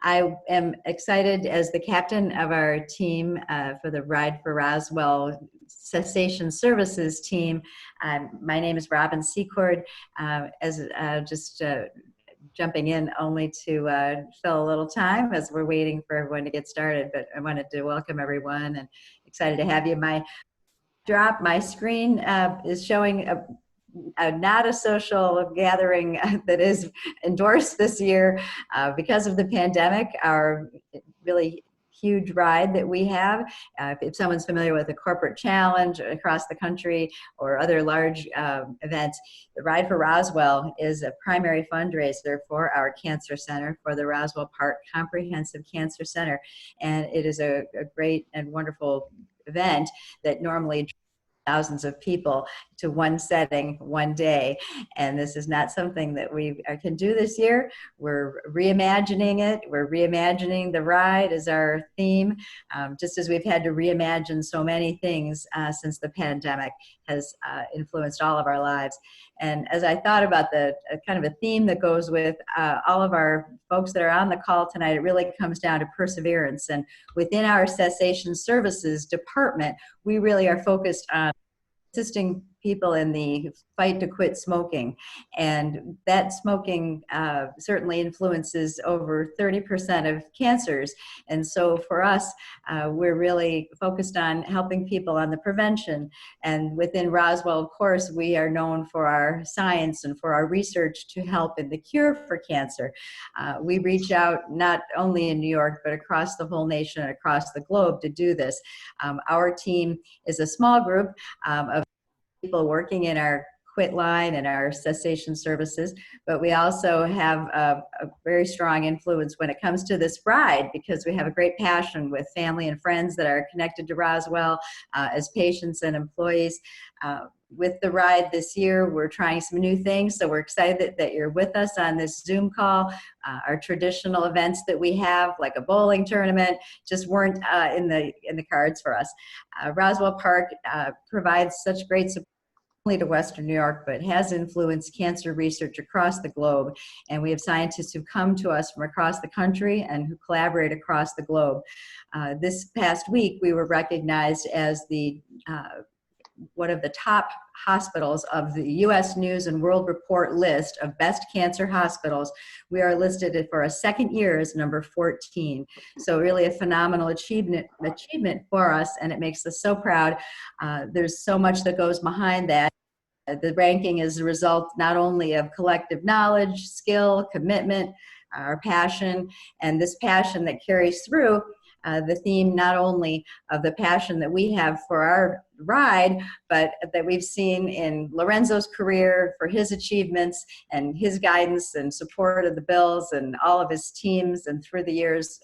I am excited as the captain of our team for the Ride for Roswell Cessation Services team. My name is Robin Secord. Jumping in only to fill a little time as we're waiting for everyone to get started, but I wanted to welcome everyone and excited to have you. My screen is showing not a social gathering that is endorsed this year because of the pandemic. Our really huge ride that we have. If someone's familiar with the corporate challenge across the country or other large events, the Ride for Roswell is a primary fundraiser for our cancer center, for the Roswell Park Comprehensive Cancer Center. And it is a great and wonderful event that normally thousands of people to one setting, one day. And this is not something that we can do this year. We're reimagining it. We're reimagining the ride as our theme, just as we've had to reimagine so many things since the pandemic has influenced all of our lives. And as I thought about the kind of a theme that goes with all of our folks that are on the call tonight, it really comes down to perseverance. And within our cessation services department, we really are focused on assisting people in the fight to quit smoking. And that smoking certainly influences over 30% of cancers. And so for us, we're really focused on helping people on the prevention. And within Roswell, of course, we are known for our science and for our research to help in the cure for cancer. We reach out not only in New York, but across the whole nation and across the globe to do this. Our team is a small group of people working in our quit line and our cessation services, but we also have a very strong influence when it comes to this ride, because we have a great passion with family and friends that are connected to Roswell as patients and employees. With the ride this year, we're trying some new things, so we're excited that you're with us on this Zoom call. Our traditional events that we have, like a bowling tournament, just weren't in the cards for us. Roswell Park provides such great support only to Western New York, but has influenced cancer research across the globe. And we have scientists who come to us from across the country and who collaborate across the globe. This past week, we were recognized as the one of the top hospitals of the U.S. News and World Report list of best cancer hospitals. We are listed for a second year as number 14. So really a phenomenal achievement for us, and it makes us so proud. There's so much that goes behind that. The ranking is a result not only of collective knowledge, skill, commitment, our passion, and this passion that carries through the theme not only of the passion that we have for our ride, but that we've seen in Lorenzo's career for his achievements and his guidance and support of the Bills and all of his teams and through the years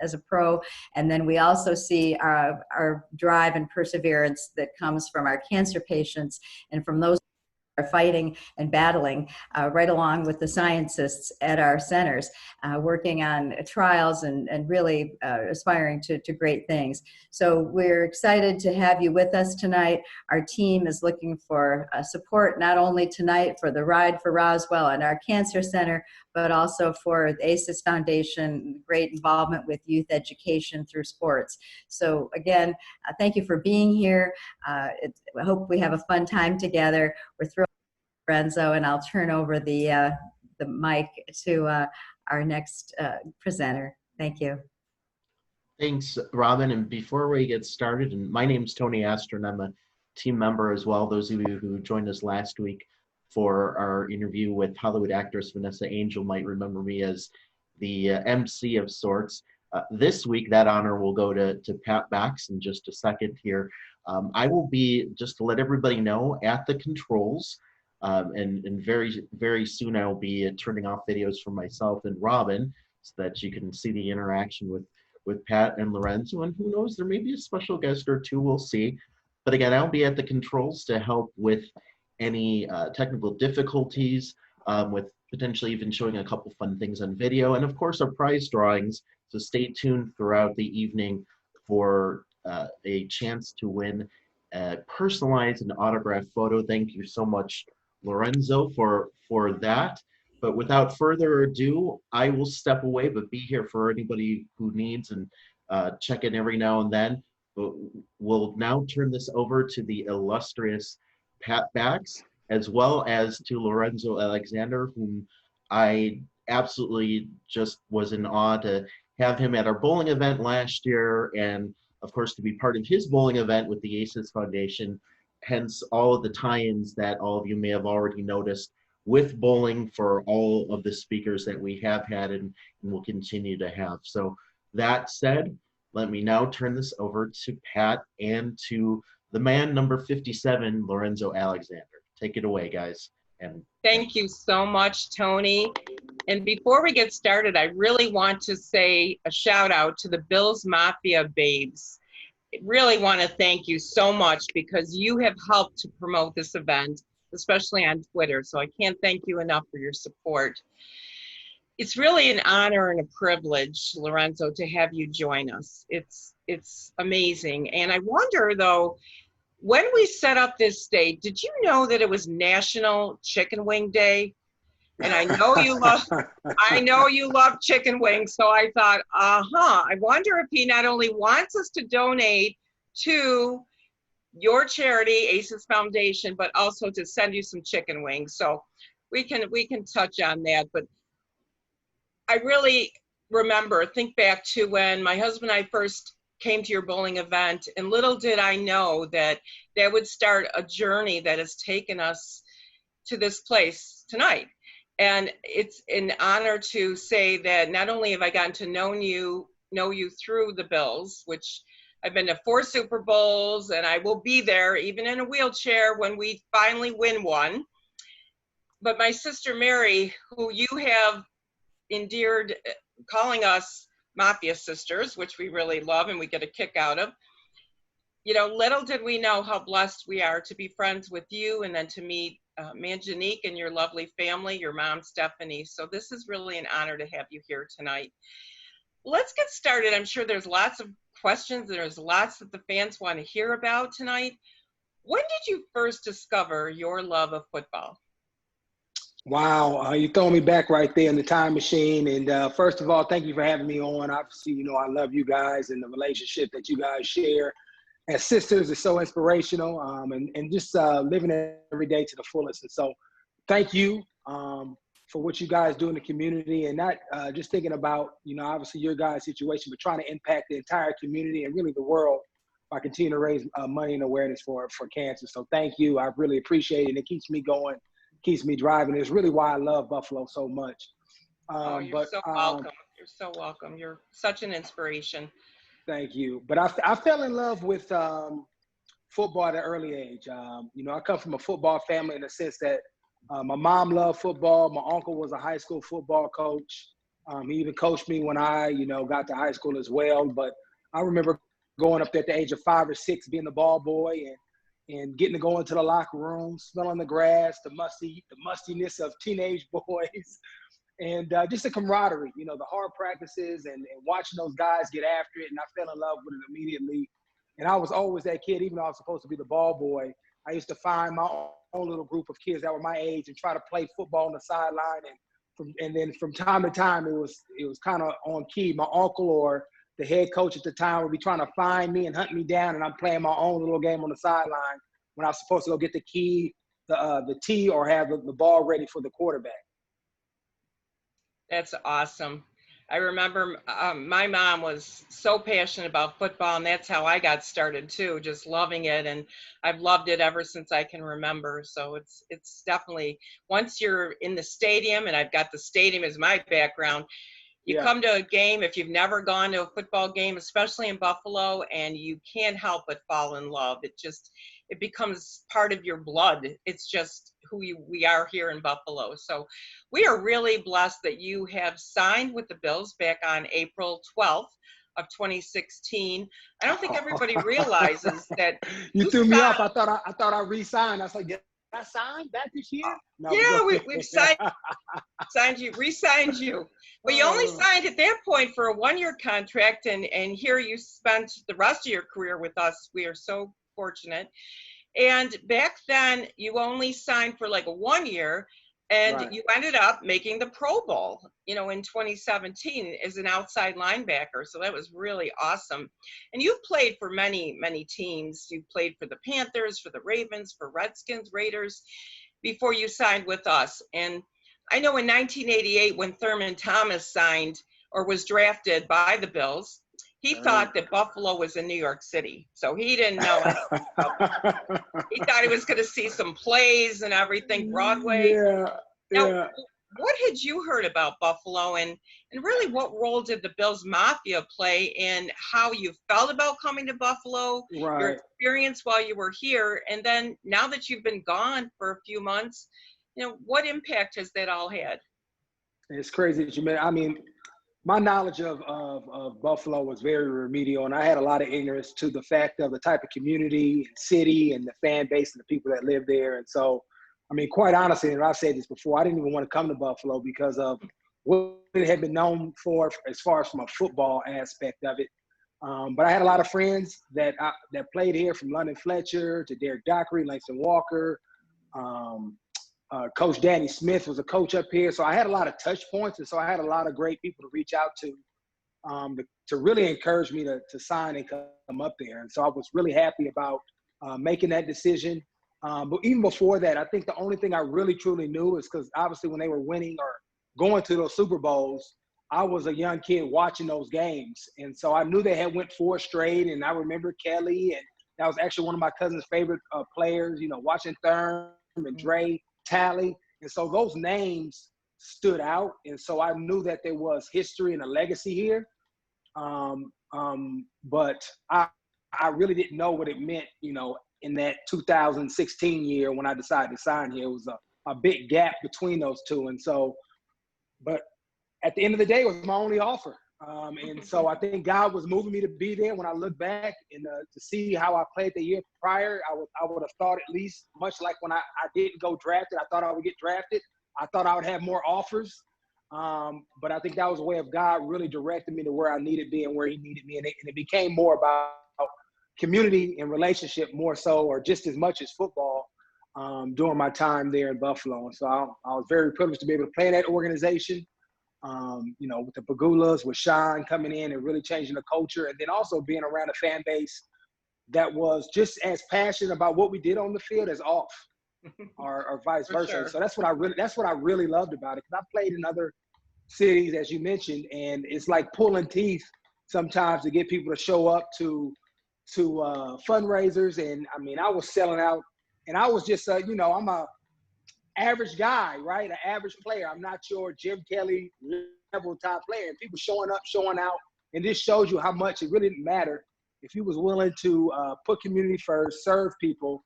as a pro. And then we also see our drive and perseverance that comes from our cancer patients and from those are fighting and battling right along with the scientists at our centers, working on trials and really aspiring to great things. So we're excited to have you with us tonight. Our team is looking for support not only tonight for the Ride for Roswell and our Cancer Center, but also for the ACES Foundation, great involvement with youth education through sports. So again, thank you for being here. I hope we have a fun time together. We're thrilled, Lorenzo, and I'll turn over the mic to our next presenter. Thank you. Thanks, Robin. And before we get started, and my name's Tony Astor, and I'm a team member as well. Those of you who joined us last week for our interview with Hollywood actress Vanessa Angel might remember me as the MC of sorts. This week, that honor will go to Pat Bax in just a second here. I will be, just to let everybody know, at the controls, and very, very soon I'll be turning off videos for myself and Robin so that you can see the interaction with Pat and Lorenzo, and who knows, there may be a special guest or two, we'll see. But again, I'll be at the controls to help with any technical difficulties, with potentially even showing a couple fun things on video, and of course our prize drawings. So stay tuned throughout the evening for a chance to win a personalized and autographed photo. Thank you so much, Lorenzo, for that. But without further ado, I will step away, but be here for anybody who needs, and check in every now and then. But we'll now turn this over to the illustrious Pat Bax, as well as to Lorenzo Alexander, whom I absolutely just was in awe to have him at our bowling event last year, and of course to be part of his bowling event with the ACES Foundation. Hence all of the tie-ins that all of you may have already noticed with bowling for all of the speakers that we have had and will continue to have. So that said, let me now turn this over to Pat and to the man number 57, Lorenzo Alexander. Take it away, guys. And thank you so much, Tony. And before we get started, I really want to say a shout out to the Bills Mafia babes. I really want to thank you so much because you have helped to promote this event, especially on Twitter. So I can't thank you enough for your support. It's really an honor and a privilege, Lorenzo, to have you join us. It's amazing. And I wonder though, when we set up this date, did you know that it was National Chicken Wing Day? And I know you love chicken wings. So I thought, I wonder if he not only wants us to donate to your charity, ACES Foundation, but also to send you some chicken wings. So we can touch on that. But I really think back to when my husband and I first came to your bowling event, and little did I know that that would start a journey that has taken us to this place tonight. And it's an honor to say that not only have I gotten to know you through the Bills, which I've been to 4 Super Bowls, and I will be there even in a wheelchair when we finally win one. But my sister Mary, who you have endeared calling us Mafia sisters, which we really love and we get a kick out of. You know, little did we know how blessed we are to be friends with you and then to meet Manjanique and your lovely family, your mom, Stephanie. So this is really an honor to have you here tonight. Let's get started. I'm sure there's lots of questions. There's lots that the fans want to hear about tonight. When did you first discover your love of football? Wow, you throw me back right there in the time machine. And first of all, thank you for having me on. Obviously, you know, I love you guys and the relationship that you guys share as sisters is so inspirational, and just living it every day to the fullest. And so thank you for what you guys do in the community, and not just thinking about, you know, obviously your guys' situation, but trying to impact the entire community and really the world by continuing to raise money and awareness for cancer. So thank you. I really appreciate it. And it keeps me going, keeps me driving. It's really why I love Buffalo so much. You're so welcome. You're so welcome. You're such an inspiration. Thank you. But I fell in love with football at an early age. You know, I come from a football family in the sense that my mom loved football. My uncle was a high school football coach. He even coached me when I, you know, got to high school as well. But I remember going up there at the age of 5 or 6, being the ball boy and getting to go into the locker room, smelling the grass, the mustiness of teenage boys. And just the camaraderie, you know, the hard practices and watching those guys get after it. And I fell in love with it immediately. And I was always that kid, even though I was supposed to be the ball boy. I used to find my own little group of kids that were my age and try to play football on the sideline. And then from time to time, it was kind of on key. My uncle or the head coach at the time would be trying to find me and hunt me down. And I'm playing my own little game on the sideline when I was supposed to go get the tee or have the ball ready for the quarterback. That's awesome. I remember my mom was so passionate about football, and that's how I got started too, just loving it. And I've loved it ever since I can remember. So it's definitely, once you're in the stadium, and I've got the stadium as my background, you come to a game, if you've never gone to a football game, especially in Buffalo, and you can't help but fall in love. It becomes part of your blood. It's just who we are here in Buffalo. So we are really blessed that you have signed with the Bills back on April 12th of 2016. I don't think everybody realizes that. You threw me off. I thought I re-signed. I was like, did I sign back this year? No, yeah, we've re-signed you. But you only signed at that point for a 1-year contract, and here you spent the rest of your career with us. We are so fortunate. And back then, you only signed for like a 1 year. And Right. you ended up making the Pro Bowl, you know, in 2017 as an outside linebacker. So that was really awesome. And you've played for many, many teams. You played for the Panthers, for the Ravens, for Redskins, Raiders, before you signed with us. And I know in 1988, when Thurman Thomas signed or was drafted by the Bills, he thought that Buffalo was in New York City. So he didn't know anything about. He thought he was going to see some plays and everything, Broadway. Yeah, Now, yeah. what had you heard about Buffalo, and really what role did the Bills Mafia play in how you felt about coming to Buffalo, your Right. experience while you were here, and then now that you've been gone for a few months, you know, what impact has that all had? It's crazy that you meant. I mean, my knowledge of Buffalo was very remedial, and I had a lot of ignorance to the fact of the type of community and city and the fan base and the people that live there. And so, I mean, quite honestly, and I've said this before, I didn't even want to come to Buffalo because of what it had been known for as far as from a football aspect of it. But I had a lot of friends that played here, from London Fletcher to Derek Dockery, Langston Walker. Coach Danny Smith was a coach up here. So I had a lot of touch points. And so I had a lot of great people to reach out to really encourage me to sign and come up there. And so I was really happy about making that decision. But even before that, I think the only thing I really truly knew is because obviously when they were winning or going to those Super Bowls, I was a young kid watching those games. And so I knew they had went 4 straight. And I remember Kelly, and that was actually one of my cousin's favorite players, you know, watching Thurman and Dre, Tally. And so those names stood out. And so I knew that there was history and a legacy here. But I really didn't know what it meant, you know, in that 2016 year when I decided to sign here. It was a big gap between those two. And so, but at the end of the day, it was my only offer. And so I think God was moving me to be there. When I look back and to see how I played the year prior, I would have thought, at least much like when I didn't go drafted, I thought I would get drafted. I thought I would have more offers. But I think that was a way of God really directing me to where I needed to be and where he needed me. And it became more about community and relationship more so, or just as much as football, during my time there in Buffalo. And so I was very privileged to be able to play in that organization. You know, with the Pagulas, with Sean coming in and really changing the culture, and then also being around a fan base that was just as passionate about what we did on the field as off, or vice versa. Sure. So that's what I really loved about it. Because I played in other cities, as you mentioned, and it's like pulling teeth sometimes to get people to show up to fundraisers. And I mean, I was selling out, and I was just you know, I'm a average guy, right? An average player. I'm not your Jim Kelly level type player. And people showing up, showing out, and this shows you how much it really didn't matter if you was willing to put community first, serve people.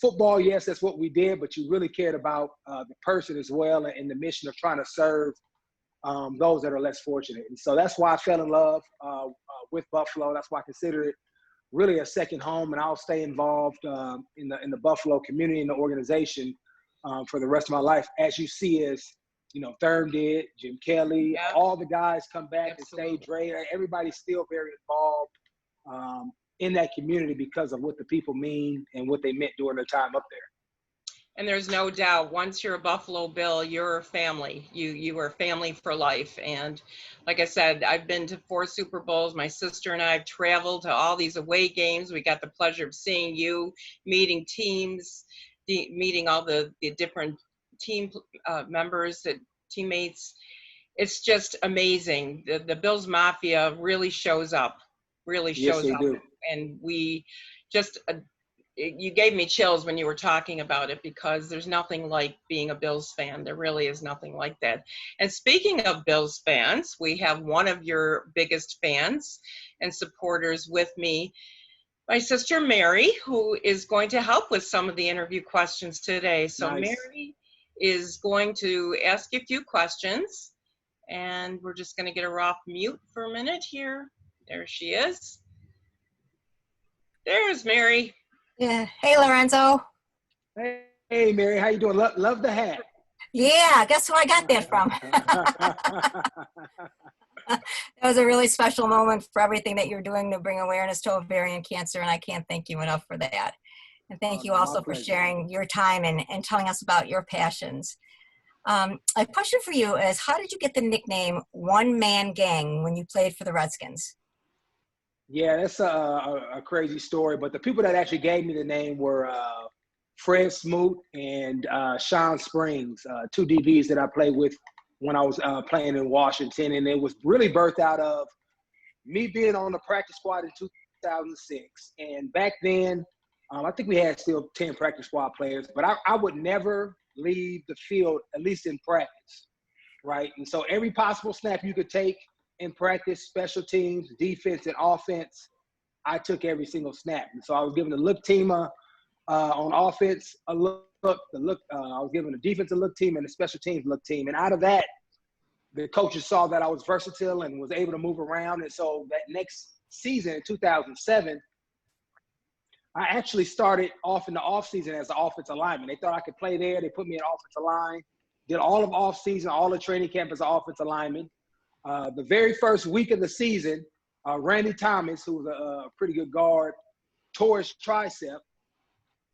Football, yes, that's what we did, but you really cared about the person as well, and the mission of trying to serve those that are less fortunate. And so that's why I fell in love with Buffalo. That's why I consider it really a second home, and I'll stay involved in the Buffalo community and the organization for the rest of my life, as you see, as you know, Thurm did, Jim Kelly, Yeah. all the guys come back Absolutely. and stay. Dre, everybody's still very involved in that community because of what the people mean and what they meant during their time up there. And there's no doubt, once you're a Buffalo Bill, you're family. You are family for life. And like I said, I've been to 4 Super Bowls. My sister and I have traveled to all these away games. We got the pleasure of seeing you, meeting teams, meeting all the different team members, teammates. It's just amazing. The Bills Mafia really shows up, Yes, they do. And we just you gave me chills when you were talking about it, because there's nothing like being a Bills fan. There really is nothing like that. And speaking of Bills fans, we have one of your biggest fans and supporters with me, my sister Mary, who is going to help with some of the interview questions today. So Nice. Mary is going to ask you a few questions, and we're just going to get her off mute for a minute here. There she is. There's Mary. Yeah. Hey, Lorenzo. Hey, Mary, how you doing? Love the hat. Yeah, guess who I got that from? That was a really special moment for everything that you're doing to bring awareness to ovarian cancer, and I can't thank you enough for that. And thank you also for sharing your time and telling us about your passions. A question for you is, how did you get the nickname One Man Gang when you played for the Redskins? Yeah, that's a crazy story. But the people that actually gave me the name were Fred Smoot and Sean Springs, two DBs that I played with when I was playing in Washington. And it was really birthed out of me being on the practice squad in 2006. And back then, I think we had still 10 practice squad players, but I would never leave the field, at least in practice, right? And so every possible snap you could take in practice, special teams, defense, and offense, I took every single snap. And so I was giving the look team on offense a look. I was giving the defense a look team and the special teams look team. And out of that, the coaches saw that I was versatile and was able to move around. And so that next season in 2007, I actually started off in the offseason as an offensive lineman. They thought I could play there. They put me in offensive line. Did all of offseason, all the training camp as an offensive lineman. The very first week of the season, Randy Thomas, who was a pretty good guard, tore his tricep.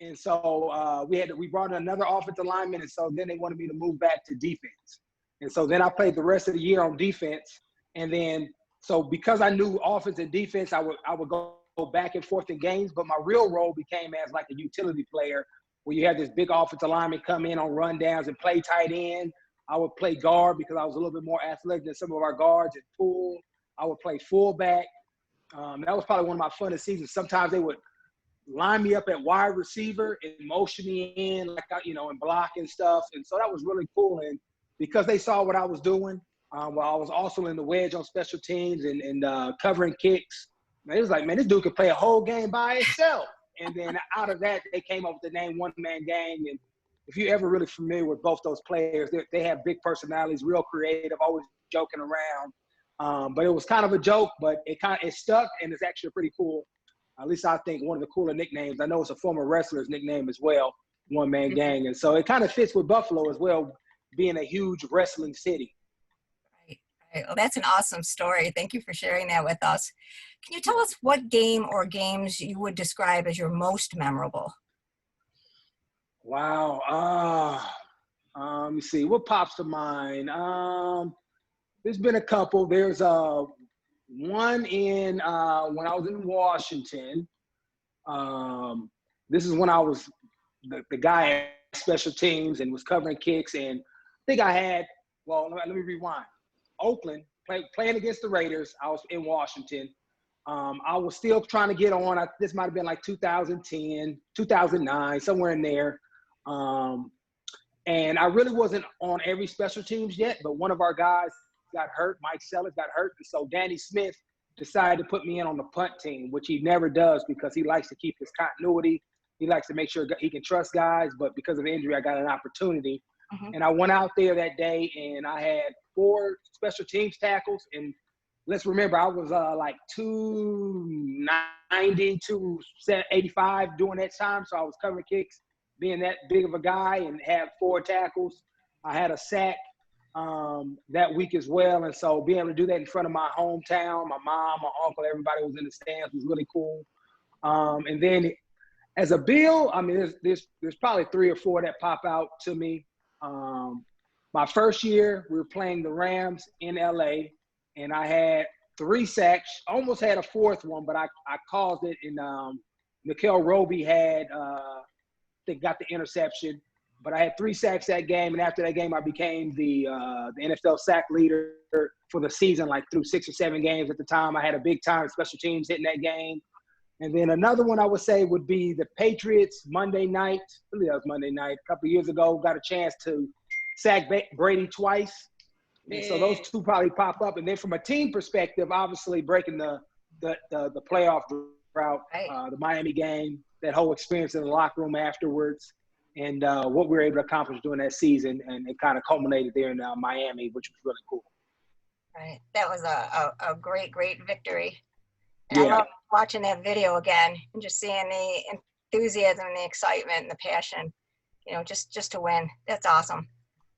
And so we brought in another offensive lineman, and so then they wanted me to move back to defense. And so then I played the rest of the year on defense. And then, so because I knew offense and defense, I would go back and forth in games, but my real role became as like a utility player where you had this big offensive lineman come in on rundowns and play tight end. I would play guard because I was a little bit more athletic than some of our guards and pull. I would play fullback. That was probably one of my funnest seasons. Sometimes they would line me up at wide receiver and motion me in, like, and block and stuff. And so that was really cool. And because they saw what I was doing, while I was also in the wedge on special teams and covering kicks, it was like, man, this dude could play a whole game by himself. And then out of that, they came up with the name One Man Gang. And if you're ever really familiar with both those players, they have big personalities, real creative, always joking around. But it was kind of a joke, but it stuck, and it's actually pretty cool. At least I think one of the cooler nicknames. I know it's a former wrestler's nickname as well, One Man Gang. And so it kind of fits with Buffalo as well, being a huge wrestling city. Right. Well, that's an awesome story. Thank you for sharing that with us. Can you tell us what game or games you would describe as your most memorable? Wow. Let me see. What pops to mind? There's been a couple. There's one in when I was in Washington. This is when I was the guy at special teams and was covering kicks. And I think I had, let me rewind. Oakland, playing against the Raiders. I was in Washington. I was still trying to get on. This might have been like 2010, 2009, somewhere in there. And I really wasn't on every special teams yet, but one of our guys got hurt. Mike Sellers got hurt. And so Danny Smith decided to put me in on the punt team, which he never does because he likes to keep his continuity. He likes to make sure he can trust guys, but because of injury, I got an opportunity. Mm-hmm. And I went out there that day, and I had 4 special teams tackles. And let's remember, I was like 290, 285 during that time. So I was covering kicks, being that big of a guy, and had 4 tackles. I had a sack that week as well. And so being able to do that in front of my hometown, my mom, my uncle, everybody was in the stands was really cool. And then as a Bill, I mean, there's probably 3 or 4 that pop out to me. My first year, we were playing the Rams in LA, and I had 3 sacks, almost had a 4th one, but I caused it. And Nickel Roby had, they got the interception, but I had 3 sacks that game. And after that game, I became the NFL sack leader for the season, like through 6 or 7 games at the time. I had a big time special teams hitting that game. And then another one I would say would be the Patriots Monday night. I believe that was Monday night a couple of years ago. Got a chance to sack Brady twice. And so those 2 probably pop up. And then from a team perspective, obviously breaking the playoff route, the Miami game, that whole experience in the locker room afterwards, and what we were able to accomplish during that season. And it kind of culminated there in Miami, which was really cool. Right. That was a great, great victory. And I love watching that video again and just seeing the enthusiasm and the excitement and the passion, just to win. That's awesome.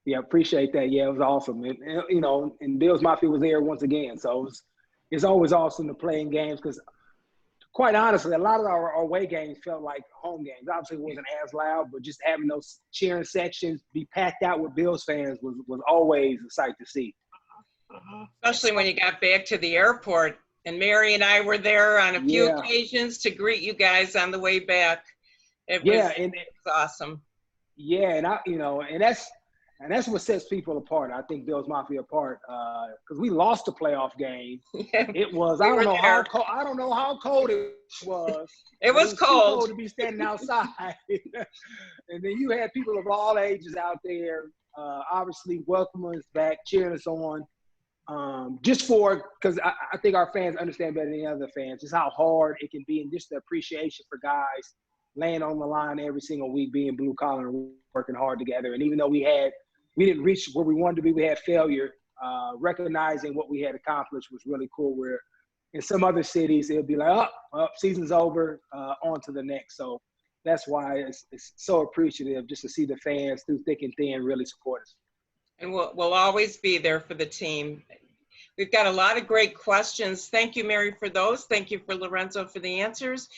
Yeah, appreciate that. Yeah, it was awesome. And and Bill's Mafia was there once again. So it's always awesome to play in games because quite honestly, a lot of our away games felt like home games. Obviously, it wasn't as loud, but just having those cheering sections be packed out with Bills fans was always a sight to see. Especially when you got back to the airport. And Mary and I were there on a few Yeah. occasions to greet you guys on the way back. It was, Yeah, it was awesome. Yeah, and that's what sets people apart. I think Bills Mafia apart because we lost a playoff game. It was We I don't were know there. how cold. I don't know how cold it was. It was too cold. cold to be standing outside. And then you had people of all ages out there, obviously welcoming us back, cheering us on. Just because I think our fans understand better than other fans just how hard it can be, and just the appreciation for guys laying on the line every single week, being blue collar and working hard together. And even though we didn't reach where we wanted to be, we had failure. Recognizing what we had accomplished was really cool. Where in some other cities it'll be like, oh, season's over, on to the next. So that's why it's so appreciative just to see the fans through thick and thin really support us. And we'll always be there for the team. We've got a lot of great questions. Thank you, Mary, for those. Thank you for Lorenzo for the answers.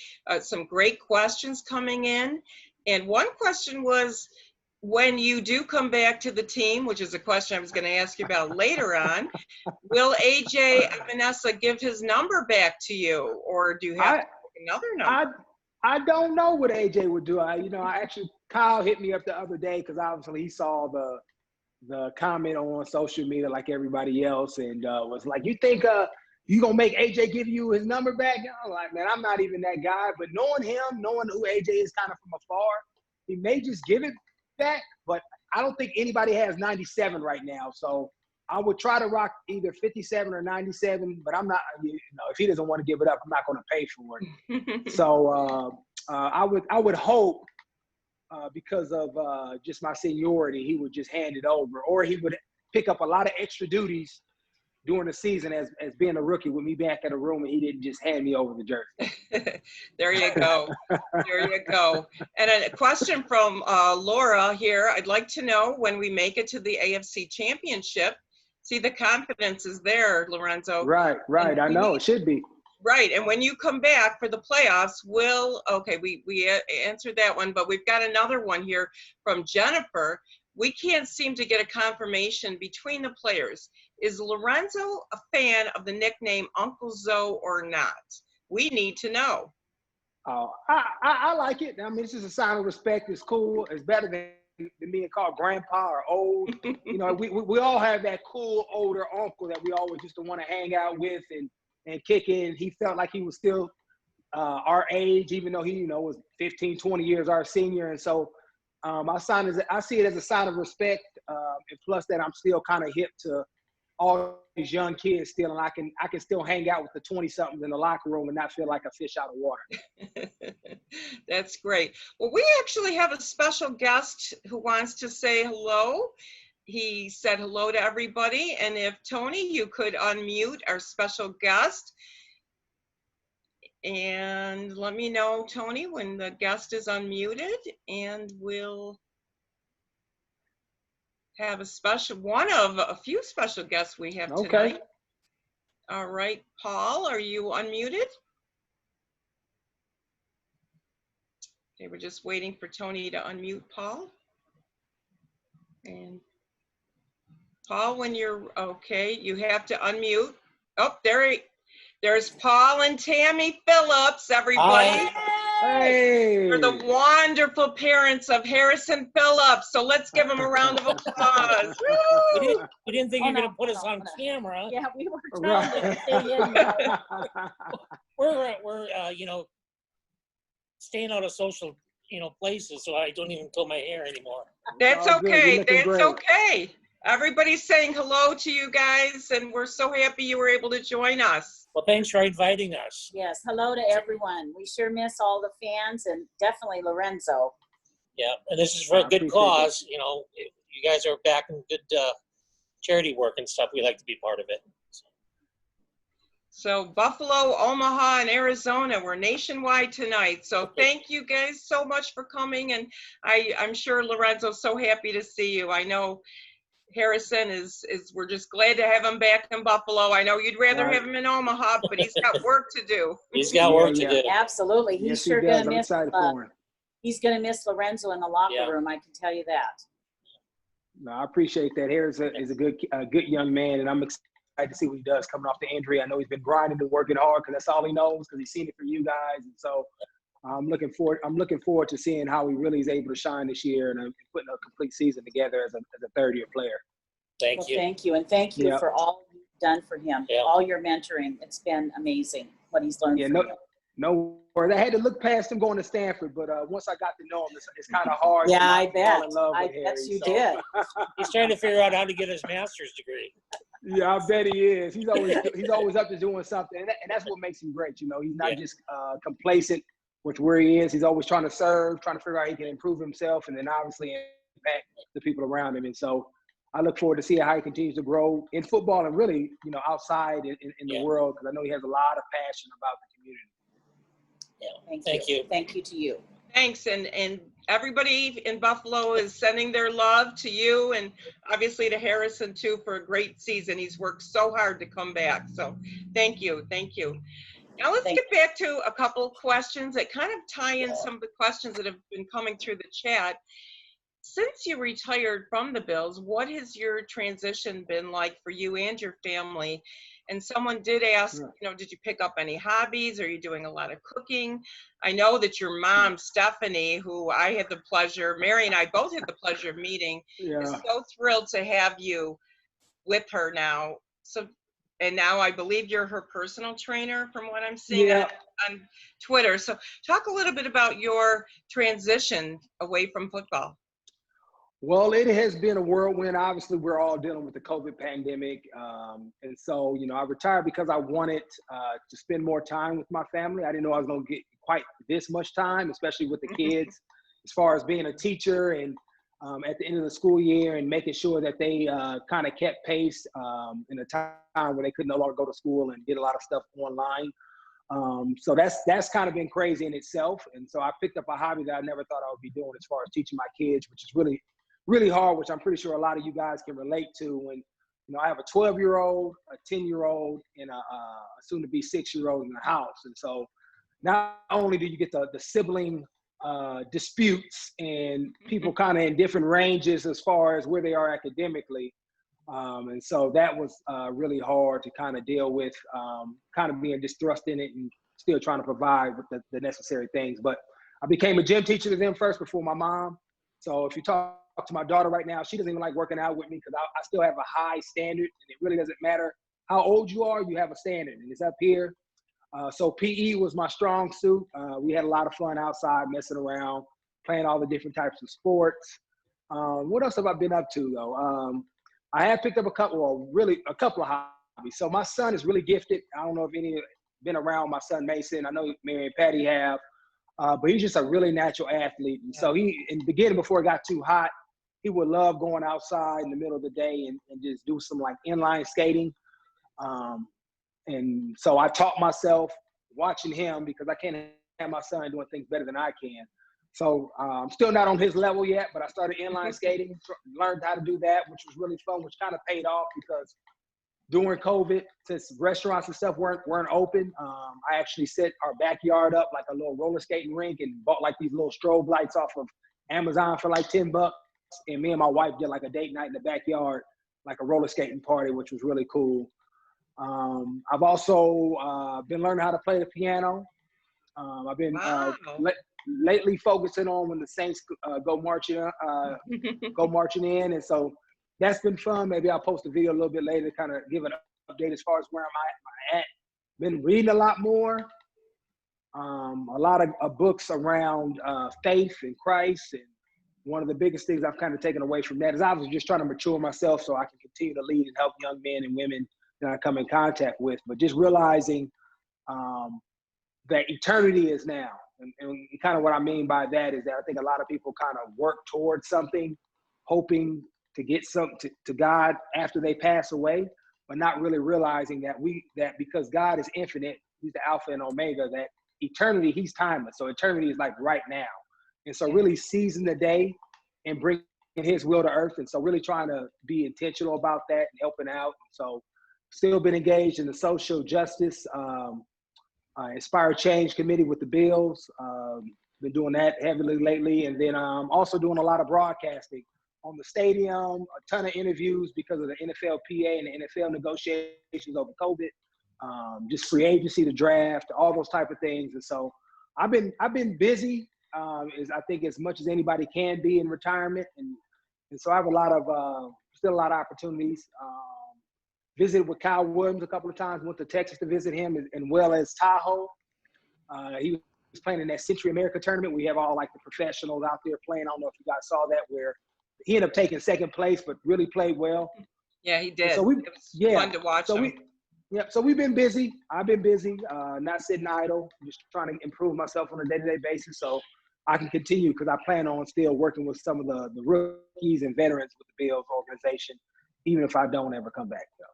Some great questions coming in. And one question was, when you do come back to the team, which is a question I was going to ask you about later on, will AJ and Vanessa give his number back to you, or do you have another number? I don't know what AJ would do. Kyle hit me up the other day because obviously he saw the comment on social media like everybody else, and was like, you think you gonna make AJ give you his number back? And I'm like, man, I'm not even that guy. But knowing him, knowing who AJ is kind of from afar, he may just give it back. But I don't think anybody has 97 right now. So I would try to rock either 57 or 97, but I'm not, if he doesn't want to give it up, I'm not going to pay for it. So I would hope, because of just my seniority, he would just hand it over, or he would pick up a lot of extra duties during the season as being a rookie with me back in the room, and he didn't just hand me over the jersey. There you go. There you go. And a question from Laura here. I'd like to know, when we make it to the AFC Championship, see, the confidence is there, Lorenzo. Right. I know it should be. Right, and when you come back for the playoffs, we answered that one, but we've got another one here from Jennifer. We can't seem to get a confirmation between the players. Is Lorenzo a fan of the nickname Uncle Zoe or not? We need to know. Oh, I like it. I mean, it's just a sign of respect. It's cool. It's better than being called grandpa or old. We all have that cool older uncle that we always used to want to hang out with and kick in. He felt like he was still our age, even though he, was 15, 20 years our senior. And so I see it as a sign of respect. And plus that I'm still kind of hip to all these young kids still, and I can still hang out with the 20-somethings in the locker room and not feel like a fish out of water. That's great. Well, we actually have a special guest who wants to say hello. He said hello to everybody. And if Tony, you could unmute our special guest. And let me know, Tony, when the guest is unmuted, and we'll have one of a few special guests we have tonight. Okay. All right, Paul, are you unmuted? Okay, we're just waiting for Tony to unmute Paul. And Paul, when you're okay, you have to unmute. Oh, there's Paul and Tammy Phillips, everybody. Hey. They're the wonderful parents of Harrison Phillips. So let's give them a round of applause. We didn't think you were going to put us on camera. Yeah, we were trying to stay in. We're staying out of social, places, so I don't even comb my hair anymore. That's Oh, good. okay. You're looking That's great. okay. Everybody's saying hello to you guys, and we're so happy you were able to join us. Well, thanks for inviting us. Yes, hello to everyone. We sure miss all the fans and definitely Lorenzo. Yeah, and this is for a good appreciate cause. You guys are back in good charity work and stuff. We like to be part of it. So Buffalo, Omaha, and Arizona, we're nationwide tonight. So thank you guys so much for coming. And I'm sure Lorenzo's so happy to see you. I know Harrison is we're just glad to have him back in Buffalo. I know you'd rather Right. have him in Omaha, but he's got work to do. He's got work to Yeah. do. Absolutely. He's Yes, sure he gonna does. I'm miss, excited for him. he's gonna miss Lorenzo in the locker Yeah. room, I can tell you that. No, I appreciate that. Harris is a good young man, and I'm excited to see what he does coming off the injury. I know he's been grinding and working hard because that's all he knows, because he's seen it for you guys. And so I'm looking forward to seeing how he really is able to shine this year and putting a complete season together as a third-year player. Thank Well, you. thank you. And thank you Yeah. for all you've done for him, Yeah. all your mentoring. It's been amazing what he's learned Yeah, from you. no worries. I had to look past him going to Stanford, but once I got to know him, it's kind of hard. Yeah, to not I bet. fall in love I with bet Harry, you so. did. He's trying to figure out how to get his master's degree. Yeah, I bet he is. He's always up to doing something, and that's what makes him great. You know, he's not Yeah. just complacent with where he is. He's always trying to serve, trying to figure out how he can improve himself, and then obviously impact the people around him. And so, I look forward to seeing how he continues to grow in football and really, outside in the Yeah. world, because I know he has a lot of passion about the community. Yeah. Thank you. Thank you to you. Thanks, and everybody in Buffalo is sending their love to you, and obviously to Harrison too for a great season. He's worked so hard to come back. So thank you. Now let's Thank get back to a couple questions that kind of tie in some of the questions that have been coming through the chat. Since you retired from the Bills, what has your transition been like for you and your family? And someone did ask, did you pick up any hobbies? Are you doing a lot of cooking? I know that your mom, Stephanie, who Mary and I both had the pleasure of meeting, is so thrilled to have you with her now. So, and now I believe you're her personal trainer from what I'm seeing on Twitter. So talk a little bit about your transition away from football. Well, it has been a whirlwind. Obviously, we're all dealing with the COVID pandemic. And so, I retired because I wanted to spend more time with my family. I didn't know I was going to get quite this much time, especially with the kids, as far as being a teacher and at the end of the school year and making sure that they kind of kept pace in a time where they could no longer go to school and did a lot of stuff online. So that's kind of been crazy in itself. And so I picked up a hobby that I never thought I would be doing as far as teaching my kids, which is really, really hard, which I'm pretty sure a lot of you guys can relate to. When, I have a 12-year-old, a 10-year-old, and a soon-to-be 6-year-old in the house. And so not only do you get the sibling disputes and people kind of in different ranges as far as where they are academically. And so that was really hard to kind of deal with, kind of being just thrust in it and still trying to provide with the necessary things. But I became a gym teacher to them first before my mom. So if you talk to my daughter right now, she doesn't even like working out with me because I still have a high standard, and it really doesn't matter how old you are, you have a standard, and it's up here. So PE was my strong suit. We had a lot of fun outside, messing around, playing all the different types of sports. What else have I been up to, though? I have picked up a couple of hobbies. So my son is really gifted. I don't know if any been around my son Mason. I know Mary and Patty have. But he's just a really natural athlete. And so he, in the beginning, before it got too hot, he would love going outside in the middle of the day and just do some like inline skating. And so I taught myself watching him because I can't have my son doing things better than I can. So I'm still not on his level yet, but I started inline skating, learned how to do that, which was really fun, which kind of paid off because during COVID, since restaurants and stuff weren't open, I actually set our backyard up like a little roller skating rink and bought like these little strobe lights off of Amazon for like $10. And me and my wife did like a date night in the backyard, like a roller skating party, which was really cool. I've also been learning how to play the piano. I've been lately focusing on when the Saints go marching in, and so that's been fun. Maybe I'll post a video a little bit later to kind of give an update as far as where I'm at. Been reading a lot more. A lot of books around faith and Christ, and one of the biggest things I've kind of taken away from that is I was just trying to mature myself so I can continue to lead and help young men and women that I come in contact with. But just realizing that eternity is now. And kind of what I mean by that is that I think a lot of people kind of work towards something, hoping to get something to God after they pass away, but not really realizing that because God is infinite, he's the Alpha and Omega, that eternity, he's timeless. So eternity is like right now. And so really seizing the day and bringing his will to earth. And so really trying to be intentional about that and helping out. So still been engaged in the social justice, Inspire Change Committee with the Bills. Been doing that heavily lately. And then also doing a lot of broadcasting on the stadium, a ton of interviews because of the NFLPA and the NFL negotiations over COVID, just free agency, the draft, all those type of things. And so I've been busy, I think as much as anybody can be in retirement. And so I have still a lot of opportunities. Visited with Kyle Williams a couple of times, went to Texas to visit him, as well as Tahoe. He was playing in that Century America tournament. We have all like the professionals out there playing. I don't know if you guys saw that, where he ended up taking second place, but really played well. Yeah, he did. So It was fun to watch him. So we've been busy. I've been busy, not sitting idle, just trying to improve myself on a day-to-day basis so I can continue, because I plan on still working with some of the rookies and veterans with the Bills organization, even if I don't ever come back. So.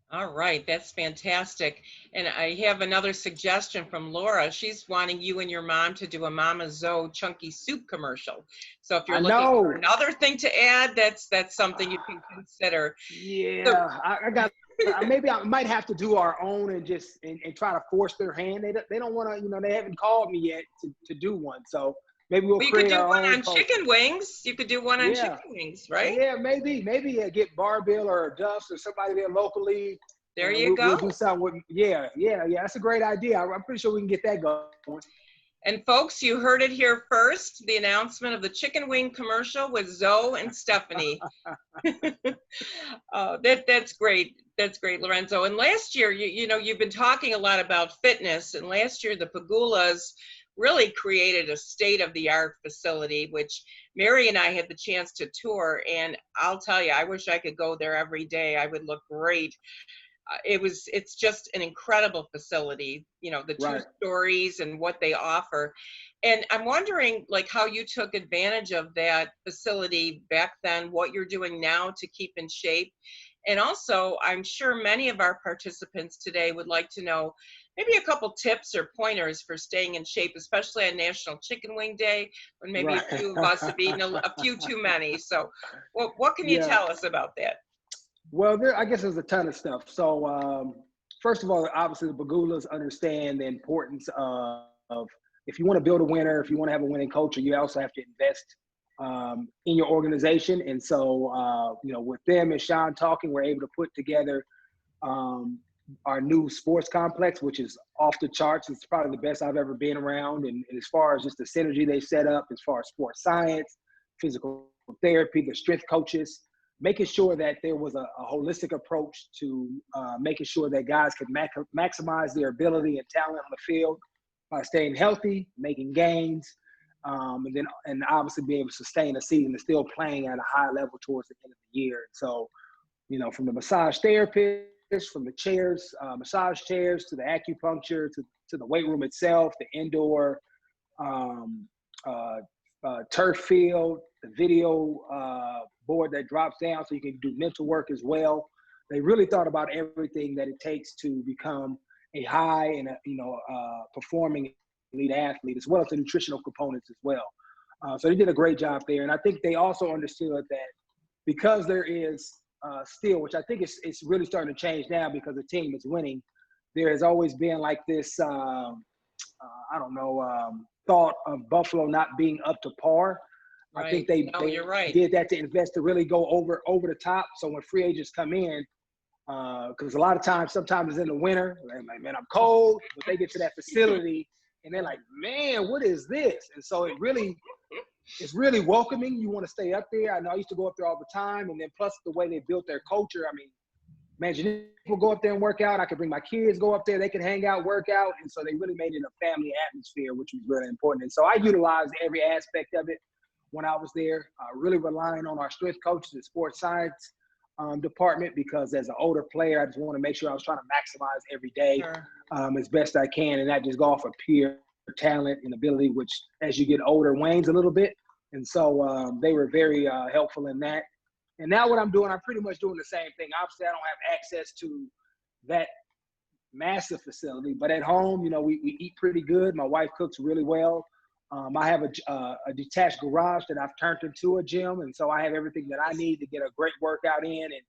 All right, that's fantastic. And I have another suggestion from Laura. She's wanting you and your mom to do a Mama Zoe chunky soup commercial. So if you're looking for another thing to add, that's something you can consider. Yeah, So, I got. Maybe I might have to do our own and just and try to force their hand. They don't want to. They haven't called me yet to do one. So maybe we'll create our own. You could do one on chicken wings. You could do one on chicken wings, right? Yeah, maybe get Barbill or Duff's or somebody there locally. There you go. We'll do something with, yeah. That's a great idea. I'm pretty sure we can get that going. And folks, you heard it here first, the announcement of the chicken wing commercial with Zoe and Stephanie. That's great. That's great, Lorenzo. And last year, you've been talking a lot about fitness, and last year the Pagulas really created a state-of-the-art facility, which Mary and I had the chance to tour, and I'll tell you, I wish I could go there every day. I would look great. It's just an incredible facility, the two stories and what they offer. And I'm wondering, like, how you took advantage of that facility back then, what you're doing now to keep in shape. And also, I'm sure many of our participants today would like to know maybe a couple tips or pointers for staying in shape, especially on National Chicken Wing Day, when maybe a few of us have eaten a few too many. So what can you tell us about that? Well, I guess there's a ton of stuff. So first of all, obviously the Pagulas understand the importance of if you want to build a winner, if you want to have a winning culture, you also have to invest in your organization. And so, with them and Sean talking, we're able to put together our new sports complex, which is off the charts. It's probably the best I've ever been around. And as far as just the synergy they set up, as far as sports science, physical therapy, the strength coaches, making sure that there was a holistic approach to making sure that guys could maximize their ability and talent on the field by staying healthy, making gains, and obviously be able to sustain a season and still playing at a high level towards the end of the year. So, from the massage therapists, from the chairs, massage chairs, to the acupuncture, to the weight room itself, the indoor turf field, the video board that drops down so you can do mental work as well. They really thought about everything that it takes to become a high and performing elite athlete, as well as the nutritional components as well. So they did a great job there. And I think they also understood that because there is still, which I think it's really starting to change now because the team is winning, there has always been like this, thought of Buffalo not being up to par. Right. I think they did that to invest, to really go over the top. So when free agents come in, because a lot of times, sometimes it's in the winter, like, man, I'm cold, but they get to that facility and they're like, man, what is this? And so it's really welcoming. You want to stay up there. I know I used to go up there all the time. And then plus the way they built their culture, I mean, imagine people go up there and work out. I could bring my kids, go up there, they can hang out, work out. And so they really made it a family atmosphere, which was really important. And so I utilized every aspect of it when I was there, really relying on our strength coaches and sports science department, because as an older player, I just want to make sure I was trying to maximize every day as best I can, and not just go off of pure talent and ability, which as you get older wanes a little bit. And so they were very helpful in that. And now what I'm doing, I'm pretty much doing the same thing. Obviously, I don't have access to that massive facility, but at home, we eat pretty good. My wife cooks really well. I have a detached garage that I've turned into a gym. And so I have everything that I need to get a great workout in, and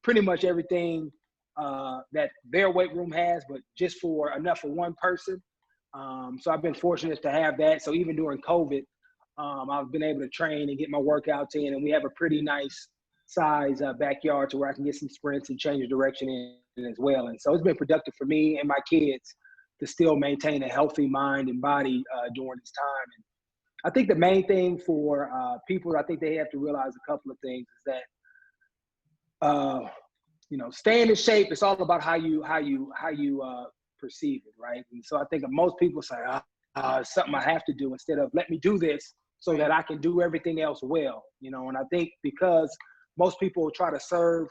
pretty much everything that their weight room has, but just for enough for one person. So I've been fortunate to have that. So even during COVID, I've been able to train and get my workouts in, and we have a pretty nice size backyard to where I can get some sprints and change the direction in as well. And so it's been productive for me and my kids to still maintain a healthy mind and body during this time. And I think the main thing for people, I think they have to realize a couple of things is that, staying in shape, it's all about how you perceive it, right? And so I think most people say, it's something I have to do, instead of let me do this so that I can do everything else well, and I think because most people try to serve,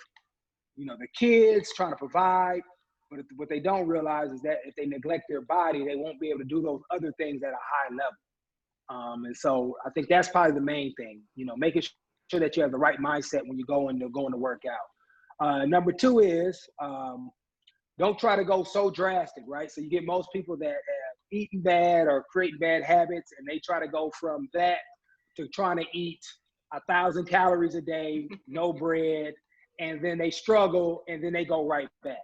the kids, trying to provide, but what they don't realize is that if they neglect their body, they won't be able to do those other things at a high level. And so I think that's probably the main thing, making sure that you have the right mindset when you go into work out. Number two is, don't try to go so drastic, right? So you get most people that have eaten bad or create bad habits, and they try to go from that to trying to eat 1,000 calories a day, no bread, and then they struggle, and then they go right back.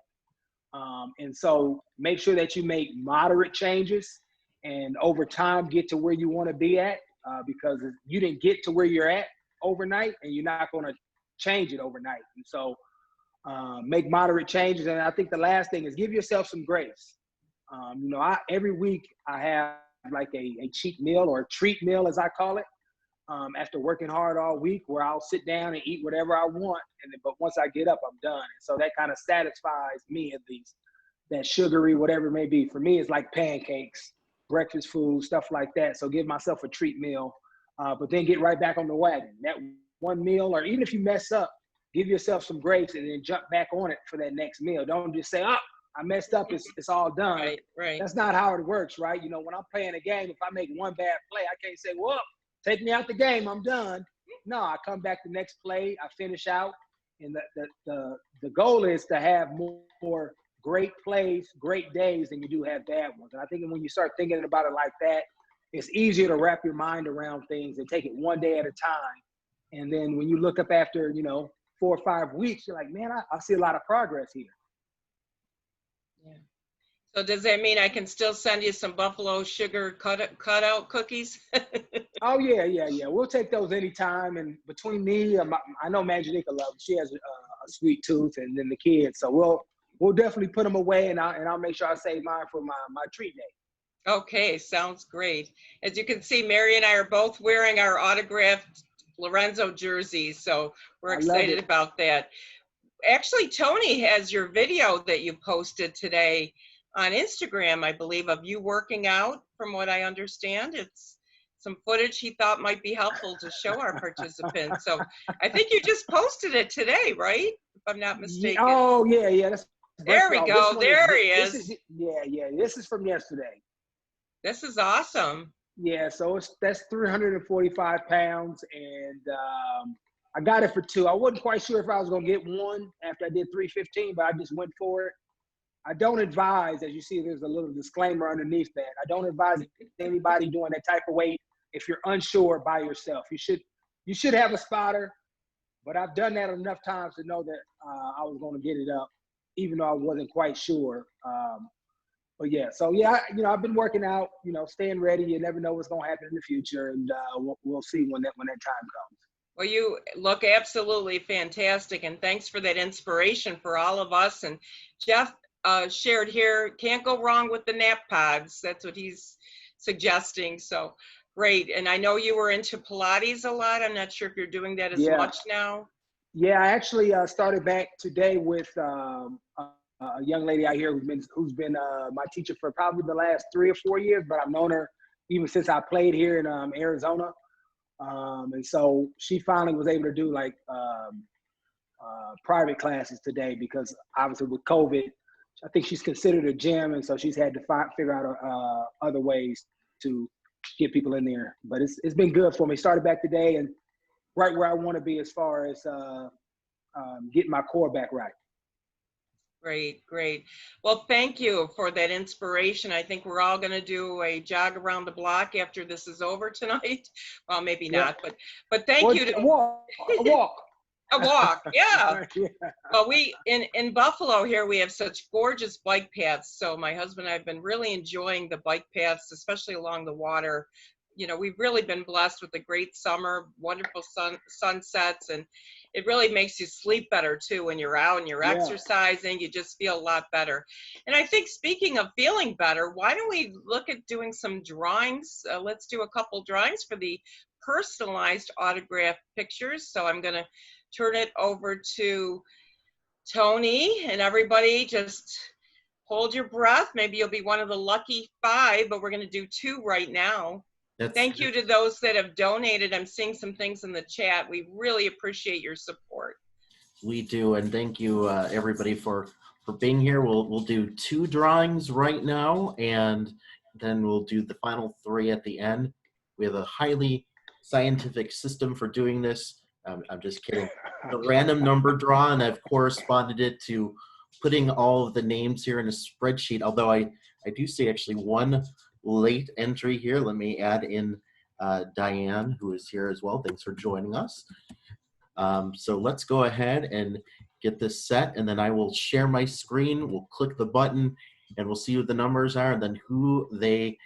And so make sure that you make moderate changes, and over time get to where you want to be at, because you didn't get to where you're at overnight, and you're not going to change it overnight. And so make moderate changes. And I think the last thing is give yourself some grace. Every week I have like a cheat meal, or a treat meal as I call it, after working hard all week, where I'll sit down and eat whatever I want. But once I get up, I'm done. And so that kind of satisfies me, at least. That sugary, whatever it may be. For me, it's like pancakes, breakfast food, stuff like that. So give myself a treat meal, but then get right back on the wagon. That one meal, or even if you mess up, give yourself some grace and then jump back on it for that next meal. Don't just say, I messed up, it's all done. Right. That's not how it works, right? When I'm playing a game, if I make one bad play, I can't say, well, take me out the game, I'm done. No, I come back the next play, I finish out. And the goal is to have more great plays, great days than you do have bad ones. And I think when you start thinking about it like that, it's easier to wrap your mind around things and take it one day at a time. And then when you look up after, 4 or 5 weeks, you're like, man, I see a lot of progress here. Yeah. So does that mean I can still send you some buffalo sugar cutout cookies? Oh, yeah. We'll take those anytime. And between me, I know Maginica loves, she has a sweet tooth, and then the kids. So we'll definitely put them away, and I'll make sure I save mine for my treat day. Okay, sounds great. As you can see, Mary and I are both wearing our autographed Lorenzo jerseys, so we're excited about that. Actually, Tony has your video that you posted today on Instagram, I believe, of you working out, from what I understand. It's some footage he thought might be helpful to show our participants. So I think you just posted it today, right? If I'm not mistaken. Oh, yeah. There we go. There he is. Yeah. This is from yesterday. This is awesome. Yeah, so that's 345 pounds, and I got it for 2. I wasn't quite sure if I was going to get one after I did 315, but I just went for it. I don't advise, as you see, there's a little disclaimer underneath that. I don't advise anybody doing that type of weight if you're unsure by yourself. You should have a spotter, but I've done that enough times to know that I was going to get it up, even though I wasn't quite sure. But yeah, so yeah, I've been working out, staying ready. You never know what's going to happen in the future, and we'll see when that time comes. Well, you look absolutely fantastic, and thanks for that inspiration for all of us. And Jeff shared here, can't go wrong with the nap pods. That's what he's suggesting. So great. And I know you were into Pilates a lot. I'm not sure if you're doing that as much now. Yeah, I actually started back today with a young lady out here who's been my teacher for probably the last 3 or 4 years, but I've known her even since I played here in Arizona. And so she finally was able to do like private classes today, because obviously with COVID, I think she's considered a gym, and so she's had to figure out other ways to get people in there. But it's been good for me. Started back today, and right where I want to be as far as getting my core back right. Great, great. Well, thank you for that inspiration. I think we're all going to do a jog around the block after this is over tonight. Well, maybe Yeah. not, but thank Or you to a walk. A walk. a walk. Yeah. Yeah. Well, we in Buffalo here we have such gorgeous bike paths. So my husband and I have been really enjoying the bike paths, especially along the water. You know, we've really been blessed with a great summer, wonderful sunsets, and it really makes you sleep better too when you're out and you're Yeah. exercising. You just feel a lot better. And I think speaking of feeling better, why don't we look at doing some drawings? Let's do a couple drawings for the personalized autograph pictures. So I'm going to turn it over to Tony, and everybody just hold your breath. Maybe you'll be one of the lucky 5, but we're going to do 2 right now. Thank you to those that have donated. I'm seeing some things in the chat. We really appreciate your support. We do, and thank you everybody for being here. We'll do 2 drawings right now, and then we'll do the final 3 at the end. We have a highly scientific system for doing this. I'm just kidding. The random number draw, and I've corresponded it to putting all of the names here in a spreadsheet, although I do see actually one late entry here. Let me add in Diane, who is here as well. Thanks for joining us. So let's go ahead and get this set, and then I will share my screen. We'll click the button, and we'll see what the numbers are and then who they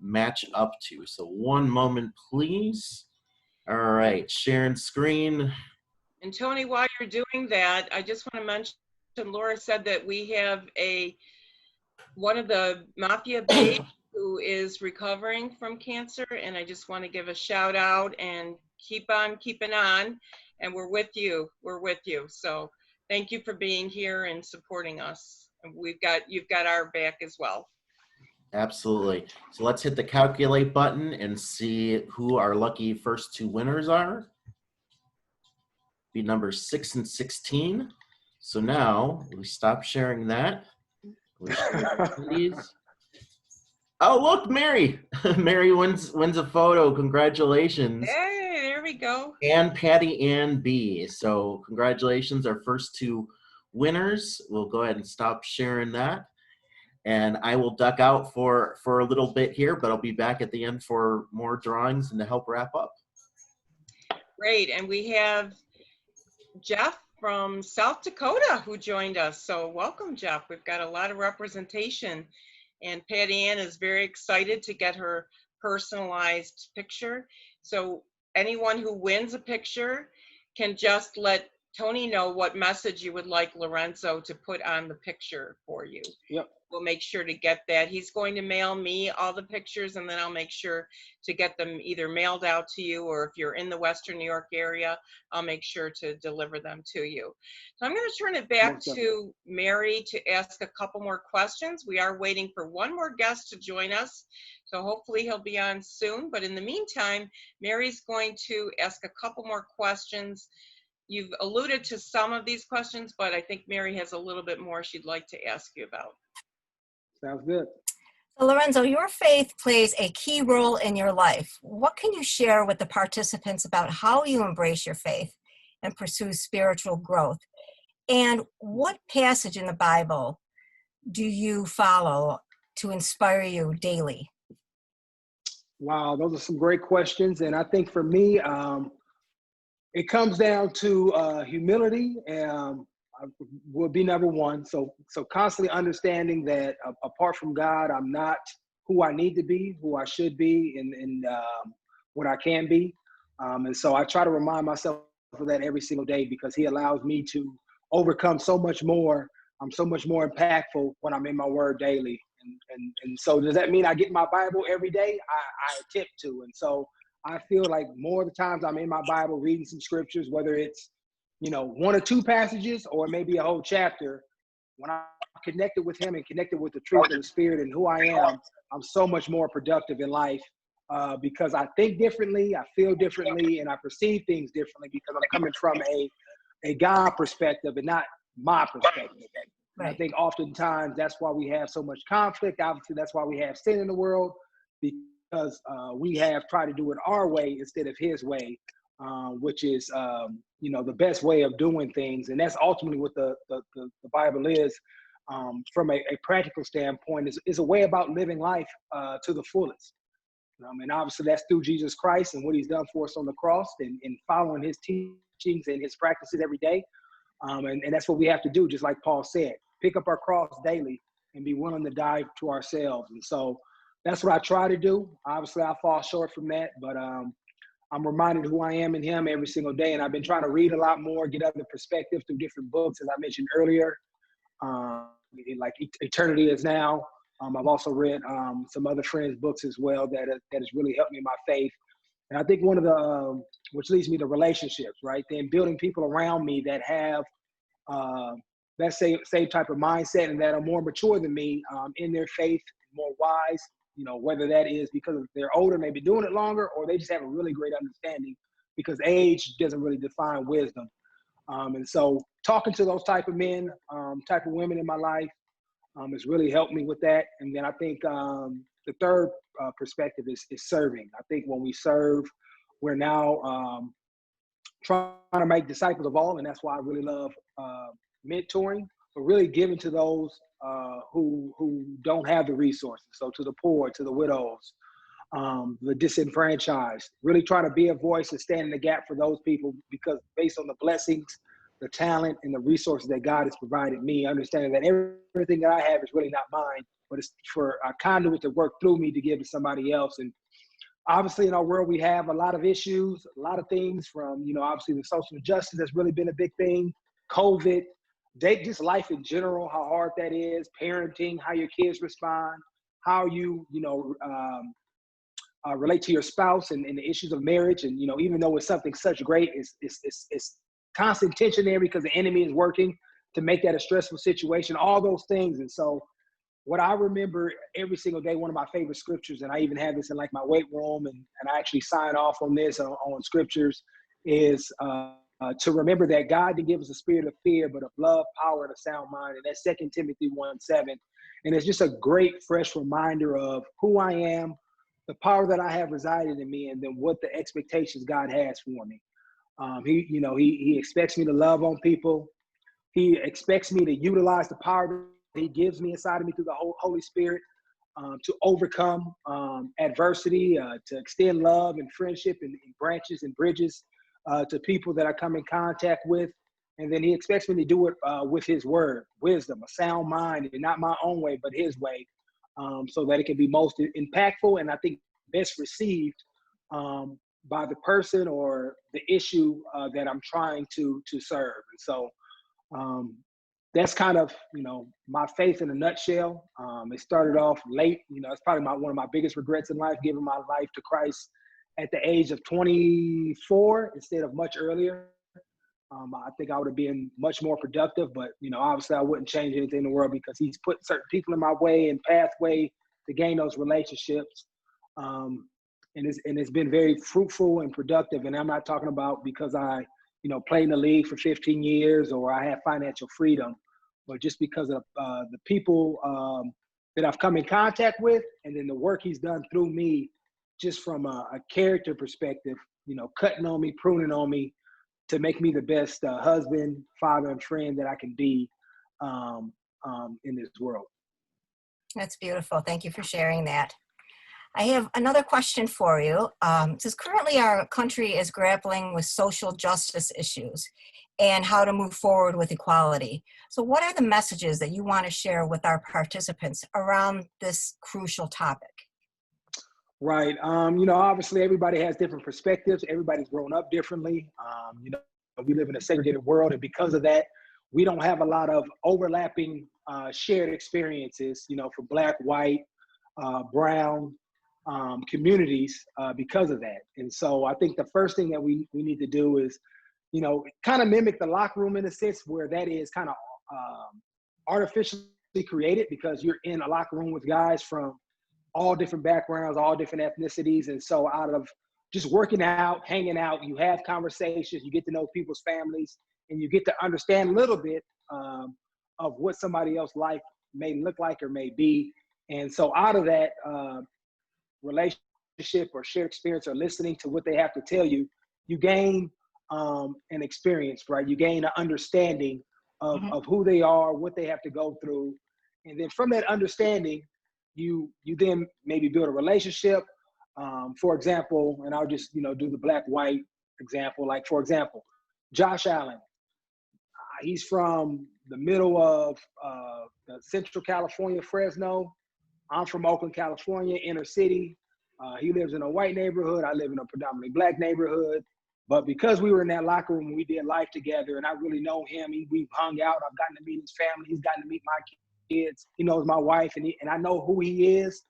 match up to. So one moment, please. All right, sharing screen. And Tony, while you're doing that, I just want to mention, Laura said that we have one of the Mafia babes who is recovering from cancer, and I just want to give a shout out and keep on keeping on, and we're with you. We're with you. So thank you for being here and supporting us. And you've got our back as well. Absolutely. So let's hit the calculate button and see who our lucky first 2 winners are. Be numbers 6 and 16. So now we stop sharing that. We share these. Oh, look, Mary. Mary wins a photo. Congratulations. Hey, there we go. And Patty Ann B. So congratulations, our first 2 winners. We'll go ahead and stop sharing that. And I will duck out for a little bit here, but I'll be back at the end for more drawings and to help wrap up. Great. And we have Jeff from South Dakota who joined us. So welcome, Jeff. We've got a lot of representation. And Patty Ann is very excited to get her personalized picture. So anyone who wins a picture can just let Tony know what message you would like Lorenzo to put on the picture for you. Yep. We'll make sure to get that. He's going to mail me all the pictures, and then I'll make sure to get them either mailed out to you, or if you're in the Western New York area, I'll make sure to deliver them to you. So I'm going to turn it back to Mary to ask a couple more questions. We are waiting for one more guest to join us, so hopefully he'll be on soon. But in the meantime, Mary's going to ask a couple more questions. You've alluded to some of these questions, but I think Mary has a little bit more she'd like to ask you about. Sounds good. So Lorenzo, your faith plays a key role in your life. What can you share with the participants about how you embrace your faith and pursue spiritual growth? And what passage in the Bible do you follow to inspire you daily? Wow, those are some great questions. And I think for me, it comes down to humility. Will be number one. So constantly understanding that apart from God, I'm not who I need to be, who I should be, and what I can be. And so I try to remind myself of that every single day, because He allows me to overcome so much more. I'm so much more impactful when I'm in my Word daily. And so does that mean I get my Bible every day? I attempt to. And so I feel like more of the times I'm in my Bible reading some scriptures, whether it's 1 or 2 passages or maybe a whole chapter, when I'm connected with Him and connected with the truth of the Spirit and who I am, I'm so much more productive in life because I think differently, I feel differently, and I perceive things differently because I'm coming from a God perspective and not my perspective. Right. I think oftentimes that's why we have so much conflict. Obviously, that's why we have sin in the world, because we have tried to do it our way instead of His way. which is, the best way of doing things. And that's ultimately what the Bible is. From a practical standpoint, is a way about living life to the fullest. And obviously that's through Jesus Christ and what he's done for us on the cross, and following his teachings and his practices every day. And that's what we have to do, just like Paul said, pick up our cross daily and be willing to die to ourselves. And so that's what I try to do. Obviously I fall short from that, but I'm reminded who I am in him every single day. And I've been trying to read a lot more, get other perspectives through different books, as I mentioned earlier, like Eternity Is Now. I've also read some other friends' books as well that has really helped me in my faith. And I think one of the, which leads me to relationships, right? Then building people around me that have that same type of mindset and that are more mature than me in their faith, more wise, whether that is because they're older, maybe doing it longer, or they just have a really great understanding, because age doesn't really define wisdom. And so talking to those type of men, type of women in my life has really helped me with that. And then I think the third perspective is serving. I think when we serve, we're now trying to make disciples of all, and that's why I really love mentoring, but really giving to those who don't have the resources. So to the poor, to the widows, the disenfranchised, really trying to be a voice and stand in the gap for those people, because based on the blessings, the talent, and the resources that God has provided me, understanding that everything that I have is really not mine, but it's for a conduit to work through me to give to somebody else. And obviously in our world, we have a lot of issues, a lot of things from, obviously the social justice has really been a big thing, COVID, just life in general, how hard that is, parenting, how your kids respond, how you, relate to your spouse, and the issues of marriage. And, even though it's something such great, it's constant tension there because the enemy is working to make that a stressful situation, all those things. And so what I remember every single day, one of my favorite scriptures, and I even have this in like my weight room, and I actually sign off on this on scriptures, is to remember that God didn't give us a spirit of fear, but of love, power, and a sound mind. And that's 2 Timothy 1:7. And it's just a great, fresh reminder of who I am, the power that I have resided in me, and then what the expectations God has for me. He expects me to love on people. He expects me to utilize the power that he gives me inside of me through the Holy Spirit to overcome adversity, to extend love and friendship and branches and bridges to people that I come in contact with. And then he expects me to do it with his word, wisdom, a sound mind, and not my own way, but his way, so that it can be most impactful and I think best received by the person or the issue that I'm trying to serve. And so that's kind of, my faith in a nutshell. It started off late. It's probably one of my biggest regrets in life, giving my life to Christ at the age of 24 instead of much earlier. I think I would have been much more productive, but, obviously I wouldn't change anything in the world because he's put certain people in my way and pathway to gain those relationships. And it's been very fruitful and productive. And I'm not talking about because I, played in the league for 15 years or I have financial freedom, but just because of the people that I've come in contact with, and then the work he's done through me, just from a character perspective, cutting on me, pruning on me to make me the best husband, father, and friend that I can be in this world. That's beautiful. Thank you for sharing that. I have another question for you. It says, currently our country is grappling with social justice issues and how to move forward with equality. So what are the messages that you want to share with our participants around this crucial topic? Right. Obviously everybody has different perspectives. Everybody's grown up differently. We live in a segregated world, and because of that, we don't have a lot of overlapping shared experiences, for Black, white, brown communities because of that. And so I think the first thing that we need to do is, kind of mimic the locker room in a sense, where that is kind of artificially created, because you're in a locker room with guys from all different backgrounds, all different ethnicities. And so out of just working out, hanging out, you have conversations, you get to know people's families, and you get to understand a little bit of what somebody else's life may look like or may be. And so out of that relationship or shared experience or listening to what they have to tell you, you gain an experience, right? You gain an understanding of who they are, what they have to go through. And then from that understanding, you then maybe build a relationship. For example, and I'll just, do the black-white example. Like, for example, Josh Allen. He's from the middle of the Central California, Fresno. I'm from Oakland, California, inner city. He lives in a white neighborhood. I live in a predominantly black neighborhood. But because we were in that locker room, we did life together, and I really know him. We've hung out. I've gotten to meet his family. He's gotten to meet my kids. He knows my wife, and I know who he is.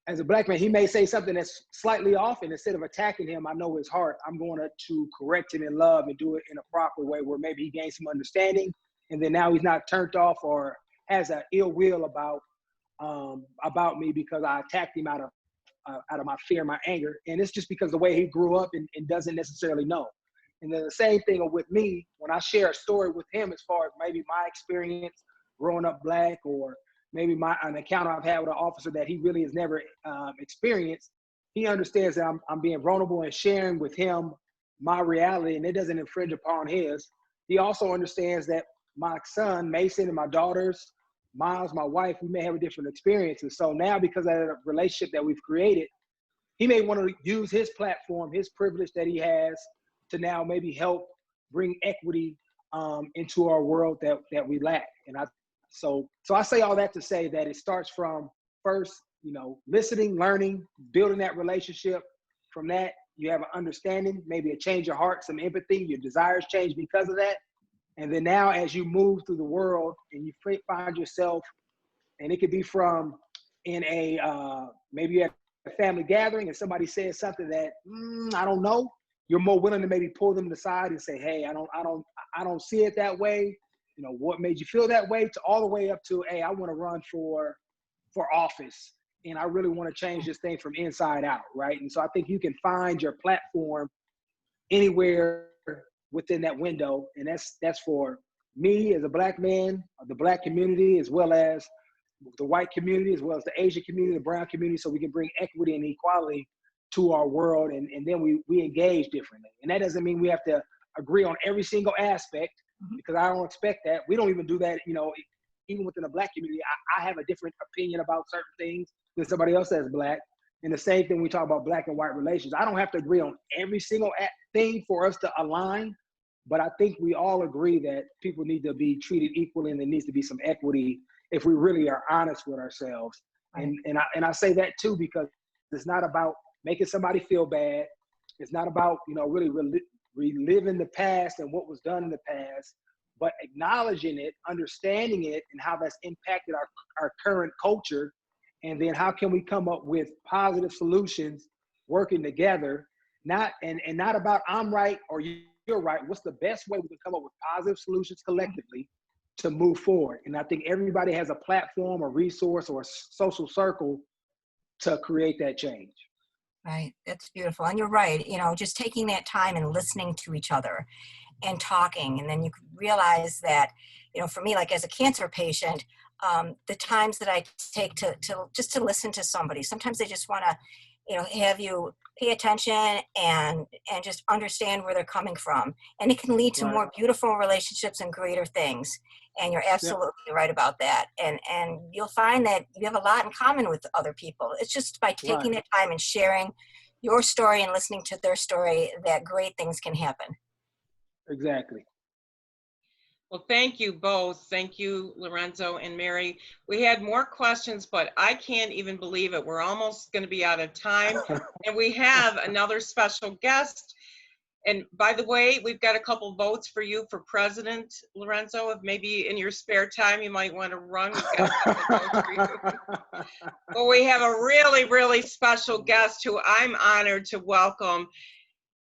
As a black man, he may say something that's slightly off, and instead of attacking him, I know his heart. I'm going to correct him in love and do it in a proper way where maybe he gains some understanding, and then now he's not turned off or has an ill will about me because I attacked him out of my fear, my anger, and it's just because the way he grew up and doesn't necessarily know. And then the same thing with me when I share a story with him, as far as maybe my experience growing up black, or maybe an encounter I've had with an officer that he really has never experienced. He understands that I'm being vulnerable and sharing with him my reality, and it doesn't infringe upon his. He also understands that my son, Mason, and my daughters, Miles, my wife, we may have a different experience. And so now, because of the relationship that we've created, he may want to use his platform, his privilege that he has, to now maybe help bring equity into our world that we lack. And so I say all that to say that it starts from first, listening, learning, building that relationship. From that, you have an understanding, maybe a change of heart, some empathy, your desires change because of that. And then now as you move through the world and you find yourself, and it could be from in maybe you have a family gathering and somebody says something that, I don't know, you're more willing to maybe pull them aside and say, hey, I don't see it that way. What made you feel that way, to all the way up to, hey, I want to run for office, and I really want to change this thing from inside out, right? And so I think you can find your platform anywhere within that window, and that's for me as a black man, the black community, as well as the white community, as well as the Asian community, the brown community, so we can bring equity and equality to our world, and then we engage differently. And that doesn't mean we have to agree on every single aspect, because I don't expect that. We don't even do that, even within the black community. I have a different opinion about certain things than somebody else that's black. And the same thing we talk about black and white relations. I don't have to agree on every single thing for us to align, but I think we all agree that people need to be treated equally, and there needs to be some equity if we really are honest with ourselves. Right. And I say that too, because it's not about making somebody feel bad. It's not about, really reliving the past and what was done in the past, but acknowledging it, understanding it, and how that's impacted our current culture. And then how can we come up with positive solutions working together, not about I'm right or you're right. What's the best way we can come up with positive solutions collectively to move forward? And I think everybody has a platform, a resource, or a social circle to create that change. Right. That's beautiful. And you're right. Just taking that time and listening to each other and talking. And then you realize that, for me, like as a cancer patient, the times that I take to just to listen to somebody, sometimes they just want to, have you pay attention and just understand where they're coming from. And it can lead to more beautiful relationships and greater things. And you're absolutely right about that. And you'll find that you have a lot in common with other people. It's just by taking the time and sharing your story and listening to their story that great things can happen. Exactly. Well, thank you both. Thank you, Lorenzo and Mary. We had more questions, but I can't even believe it. We're almost going to be out of time. And we have another special guest. And by the way, we've got a couple votes for you for president, Lorenzo. If maybe in your spare time you might want to run, we've got a couple votes for you. But we have a really, really special guest who I'm honored to welcome.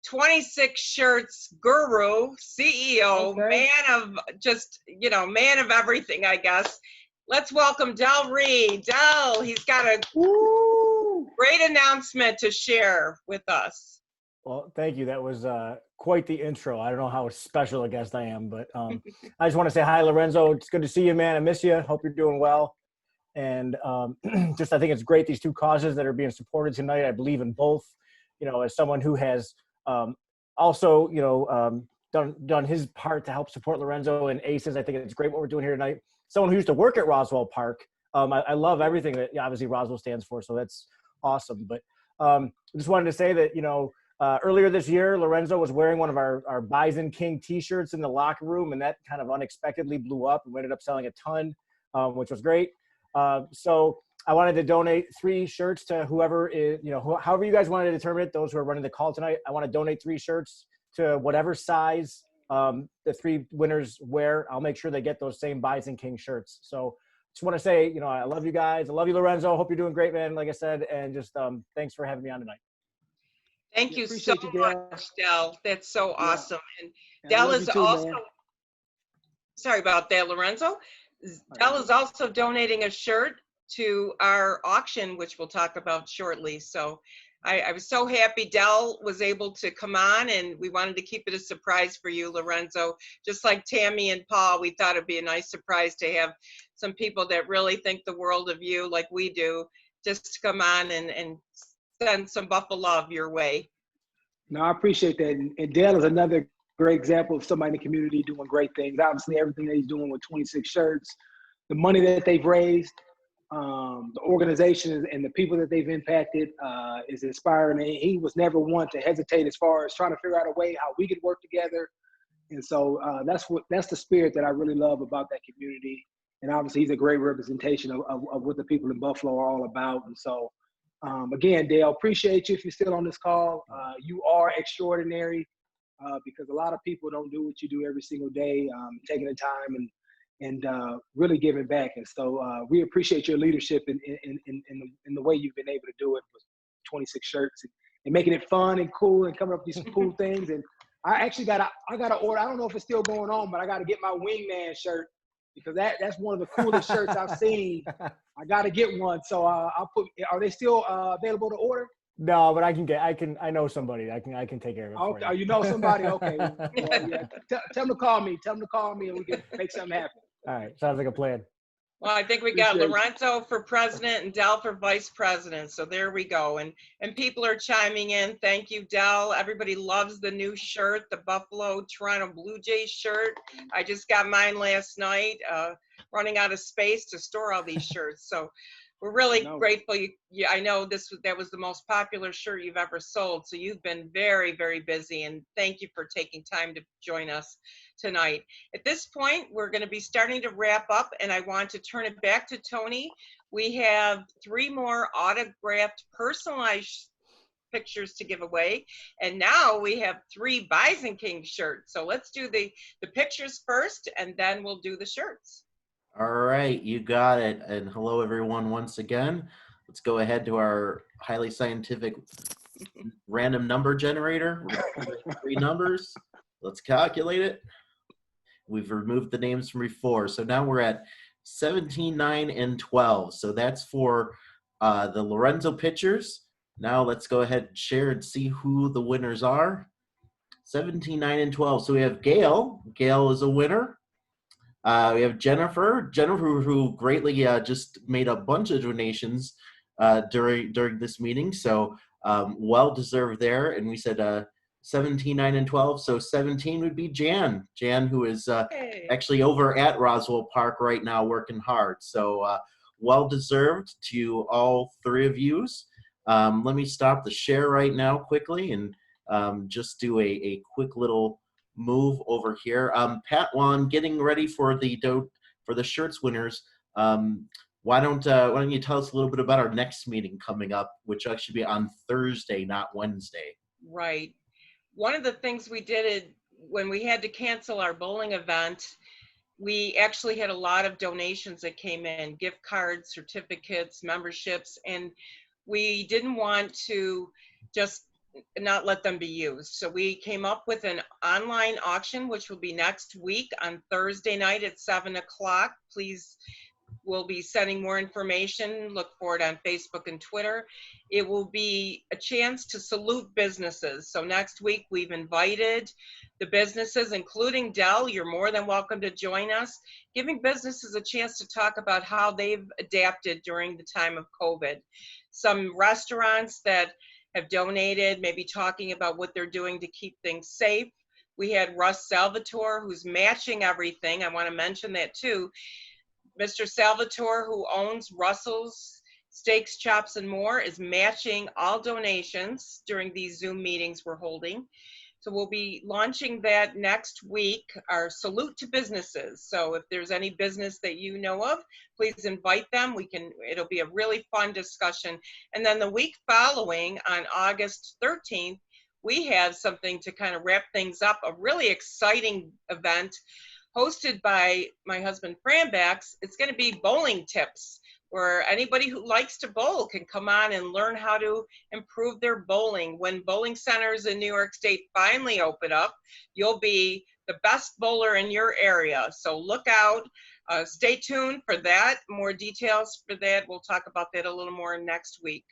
26 shirts guru, CEO, man of just, man of everything, I guess. Let's welcome Del Reed. Del, he's got a great announcement to share with us. Well, thank you. That was quite the intro. I don't know how special a guest I am, but I just want to say hi, Lorenzo. It's good to see you, man. I miss you. Hope you're doing well. And I think it's great, these two causes that are being supported tonight. I believe in both. As someone who has Also, done his part to help support Lorenzo and Aces. I think it's great what we're doing here tonight. Someone who used to work at Roswell Park. I love everything that obviously Roswell stands for, so that's awesome. But I just wanted to say that, earlier this year, Lorenzo was wearing one of our Bison King t-shirts in the locker room, and that kind of unexpectedly blew up, and we ended up selling a ton, which was great. So I wanted to donate 3 shirts to whoever is, however you guys wanted to determine it, those who are running the call tonight. I want to donate 3 shirts to whatever size the 3 winners wear. I'll make sure they get those same Bison King shirts. So just want to say, I love you guys. I love you, Lorenzo. Hope you're doing great, man, like I said. And just thanks for having me on tonight. Thank you so Appreciate you, Dale. much, Del. That's so Yeah. awesome. And I Del love is you too, also, man. sorry about that, Lorenzo. Del is also donating a shirt to our auction, which we'll talk about shortly. So I was so happy Del was able to come on, and we wanted to keep it a surprise for you, Lorenzo. Just like Tammy and Paul, we thought it'd be a nice surprise to have some people that really think the world of you like we do, just to come on and send some Buffalo love your way. No, I appreciate that. And Dale is another great example of somebody in the community doing great things. Obviously, everything that he's doing with 26 shirts, the money that they've raised, the organization and the people that they've impacted is inspiring. And he was never one to hesitate as far as trying to figure out a way how we could work together. And so that's the spirit that I really love about that community. And obviously, he's a great representation of what the people in Buffalo are all about. And so, again, Dale, appreciate you if you're still on this call. You are extraordinary because a lot of people don't do what you do every single day, taking the time and really giving back. And so we appreciate your leadership in the way you've been able to do it with 26 shirts and making it fun and cool and coming up with these cool things. And I actually got to order. I don't know if it's still going on, but I got to get my wingman shirt because that's one of the coolest shirts I've seen. I got to get one. So I'll put. Are they still available to order? No, but I know somebody. I can take care of it. Okay, For you. you know somebody. Okay. Well, yeah. Tell them to call me. Tell them to call me, and we can make something happen. All right, sounds like a plan. Well, I think we got Appreciate you. Lorenzo for president and Del for vice president. So there we go. And people are chiming in. Thank you, Del. Everybody loves the new shirt, the Buffalo Toronto Blue Jays shirt. I just got mine last night, running out of space to store all these shirts. So we're really grateful. I know that was the most popular shirt you've ever sold. So you've been very, very busy. And thank you for taking time to join us tonight. At this point, we're going to be starting to wrap up, and I want to turn it back to Tony. We have 3 more autographed, personalized pictures to give away, and now we have 3 Bison King shirts. So let's do the pictures first, and then we'll do the shirts. All right, you got it. And hello, everyone, once again. Let's go ahead to our highly scientific random number generator. We're going to 3 numbers. Let's calculate it. We've removed the names from before. So now we're at 17, 9, and 12. So that's for the Lorenzo pitchers. Now let's go ahead and share and see who the winners are. 17, 9, and 12. So we have Gail. Gail is a winner. We have Jennifer. Jennifer, who greatly just made a bunch of donations during this meeting. So well-deserved there. And we said 17, 9, and 12. So 17 would be Jan. Jan, who is actually over at Roswell Park right now working hard. So well-deserved to all 3 of yous. Let me stop the share right now quickly and just do a quick little move over here. Pat, while I'm getting ready for the shirts winners, why don't you tell us a little bit about our next meeting coming up, which actually be on Thursday, not Wednesday. Right. One of the things we did when we had to cancel our bowling event, we actually had a lot of donations that came in, gift cards, certificates, memberships, and we didn't want to just not let them be used. So we came up with an online auction, which will be next week on Thursday night at 7 o'clock. Please, we'll be sending more information. Look for it on Facebook and Twitter. It will be a chance to salute businesses. So next week, we've invited the businesses, including Dell. You're more than welcome to join us, giving businesses a chance to talk about how they've adapted during the time of COVID. Some restaurants that have donated, maybe talking about what they're doing to keep things safe. We had Russ Salvatore, who's matching everything. I want to mention that too. Mr. Salvatore, who owns Russell's Steaks, Chops, and More, is matching all donations during these Zoom meetings we're holding. So we'll be launching that next week, our salute to businesses. So if there's any business that you know of, please invite them. It'll be a really fun discussion. And then the week following, on August 13th, we have something to kind of wrap things up, a really exciting event hosted by my husband Franbax. It's going to be bowling tips, where anybody who likes to bowl can come on and learn how to improve their bowling. When bowling centers in New York State finally open up, you'll be the best bowler in your area. So look out, stay tuned for that. More details for that. We'll talk about that a little more next week.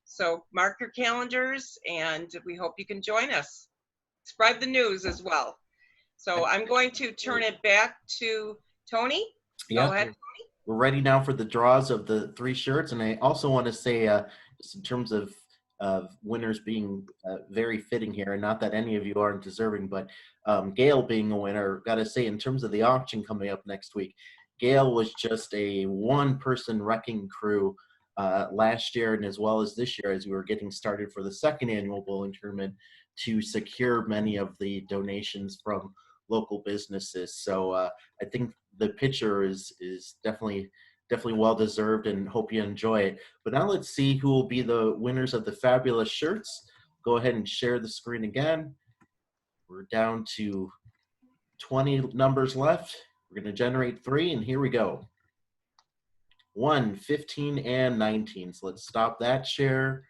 So mark your calendars, and we hope you can join us. Spread the news as well. So I'm going to turn it back to Tony. Yeah. Go ahead. We're ready now for the draws of the 3 shirts. And I also want to say, just in terms of winners being very fitting here, and not that any of you aren't deserving, but Gail being a winner, got to say, in terms of the auction coming up next week, Gail was just a one-person wrecking crew last year and as well as this year, as we were getting started for the 2nd annual bowling tournament, to secure many of the donations from local businesses. So I think the picture is definitely well deserved, and hope you enjoy it. But now let's see who will be the winners of the fabulous shirts. Go ahead and share the screen again. We're down to 20 numbers left. We're going to generate 3, and here we go. 1, 15, and 19. So let's stop that share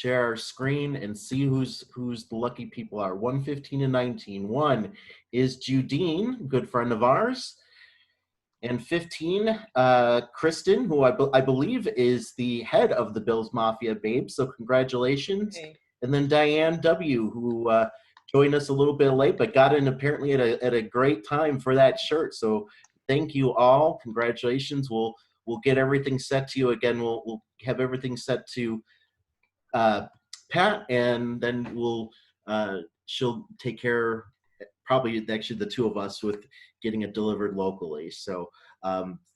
our screen and see who's the lucky people are. 1, 15, and 19. 1 is Judine, good friend of ours. And 15, Kristen, who I believe is the head of the Bills Mafia Babes. So congratulations. Okay. And then Diane W., who joined us a little bit late, but got in apparently at a great time for that shirt. So thank you all. Congratulations. We'll get everything set to you again. We'll have everything set to Pat, and then she'll take care, probably actually the 2 of us, with getting it delivered locally. So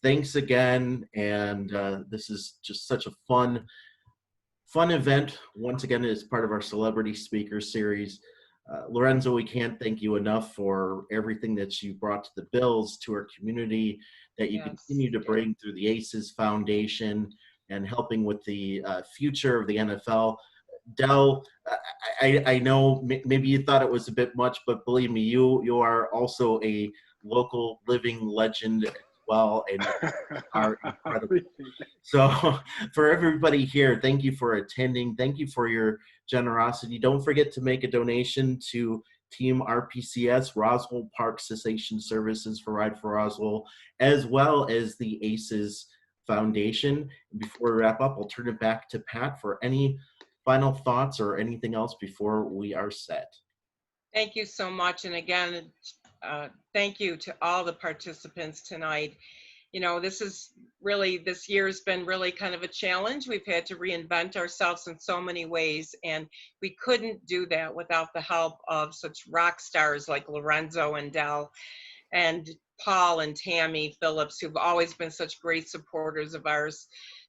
thanks again, and this is just such a fun event. Once again, as part of our celebrity speaker series. Lorenzo, we can't thank you enough for everything that you brought to the Bills, to our community, that you continue to bring through the ACES Foundation and helping with the future of the NFL. Del, I know maybe you thought it was a bit much, but believe me, you are also a local living legend as well, and are incredible. So for everybody here, thank you for attending. Thank you for your generosity. Don't forget to make a donation to Team RPCS, Roswell Park Cessation Services for Ride for Roswell, as well as the ACES Foundation. Before we wrap up, I'll turn it back to Pat for any final thoughts or anything else before we are set. Thank you so much. And again, thank you to all the participants tonight. You know, this year's been really kind of a challenge. We've had to reinvent ourselves in so many ways, and we couldn't do that without the help of such rock stars like Lorenzo and Del and Paul and Tammy Phillips, who've always been such great supporters of ours.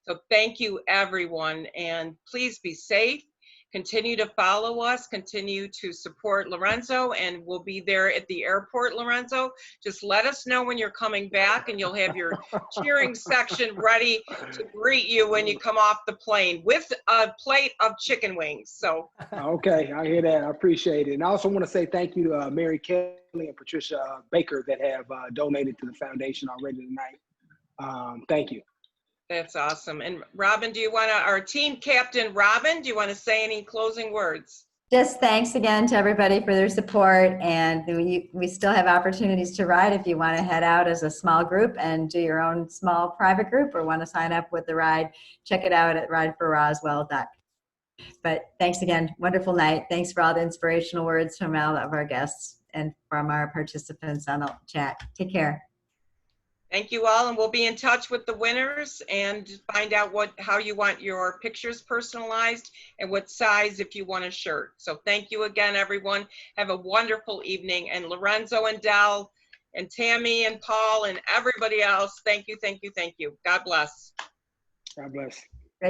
So thank you, everyone, and please be safe. Continue to follow us, continue to support Lorenzo, and we'll be there at the airport, Lorenzo. Just let us know when you're coming back, and you'll have your cheering section ready to greet you when you come off the plane with a plate of chicken wings. So Okay, I hear that. I appreciate it. And I also want to say thank you to Mary Kelly and Patricia Baker that have donated to the foundation already tonight. Thank you. that's awesome. And Robin, our team captain, Robin, do you want to say any closing words? Just thanks again to everybody for their support, and we still have opportunities to ride if you want to head out as a small group and do your own small private group, or want to sign up with the ride. Check it out at rideforroswell.com. But thanks again. Wonderful night. Thanks for all the inspirational words from all of our guests and from our participants on the chat. Take care. Thank you all, and we'll be in touch with the winners and find out how you want your pictures personalized and what size if you want a shirt. So thank you again, everyone. Have a wonderful evening. And Lorenzo and Del and Tammy and Paul and everybody else, thank you, thank you, thank you. God bless. God bless.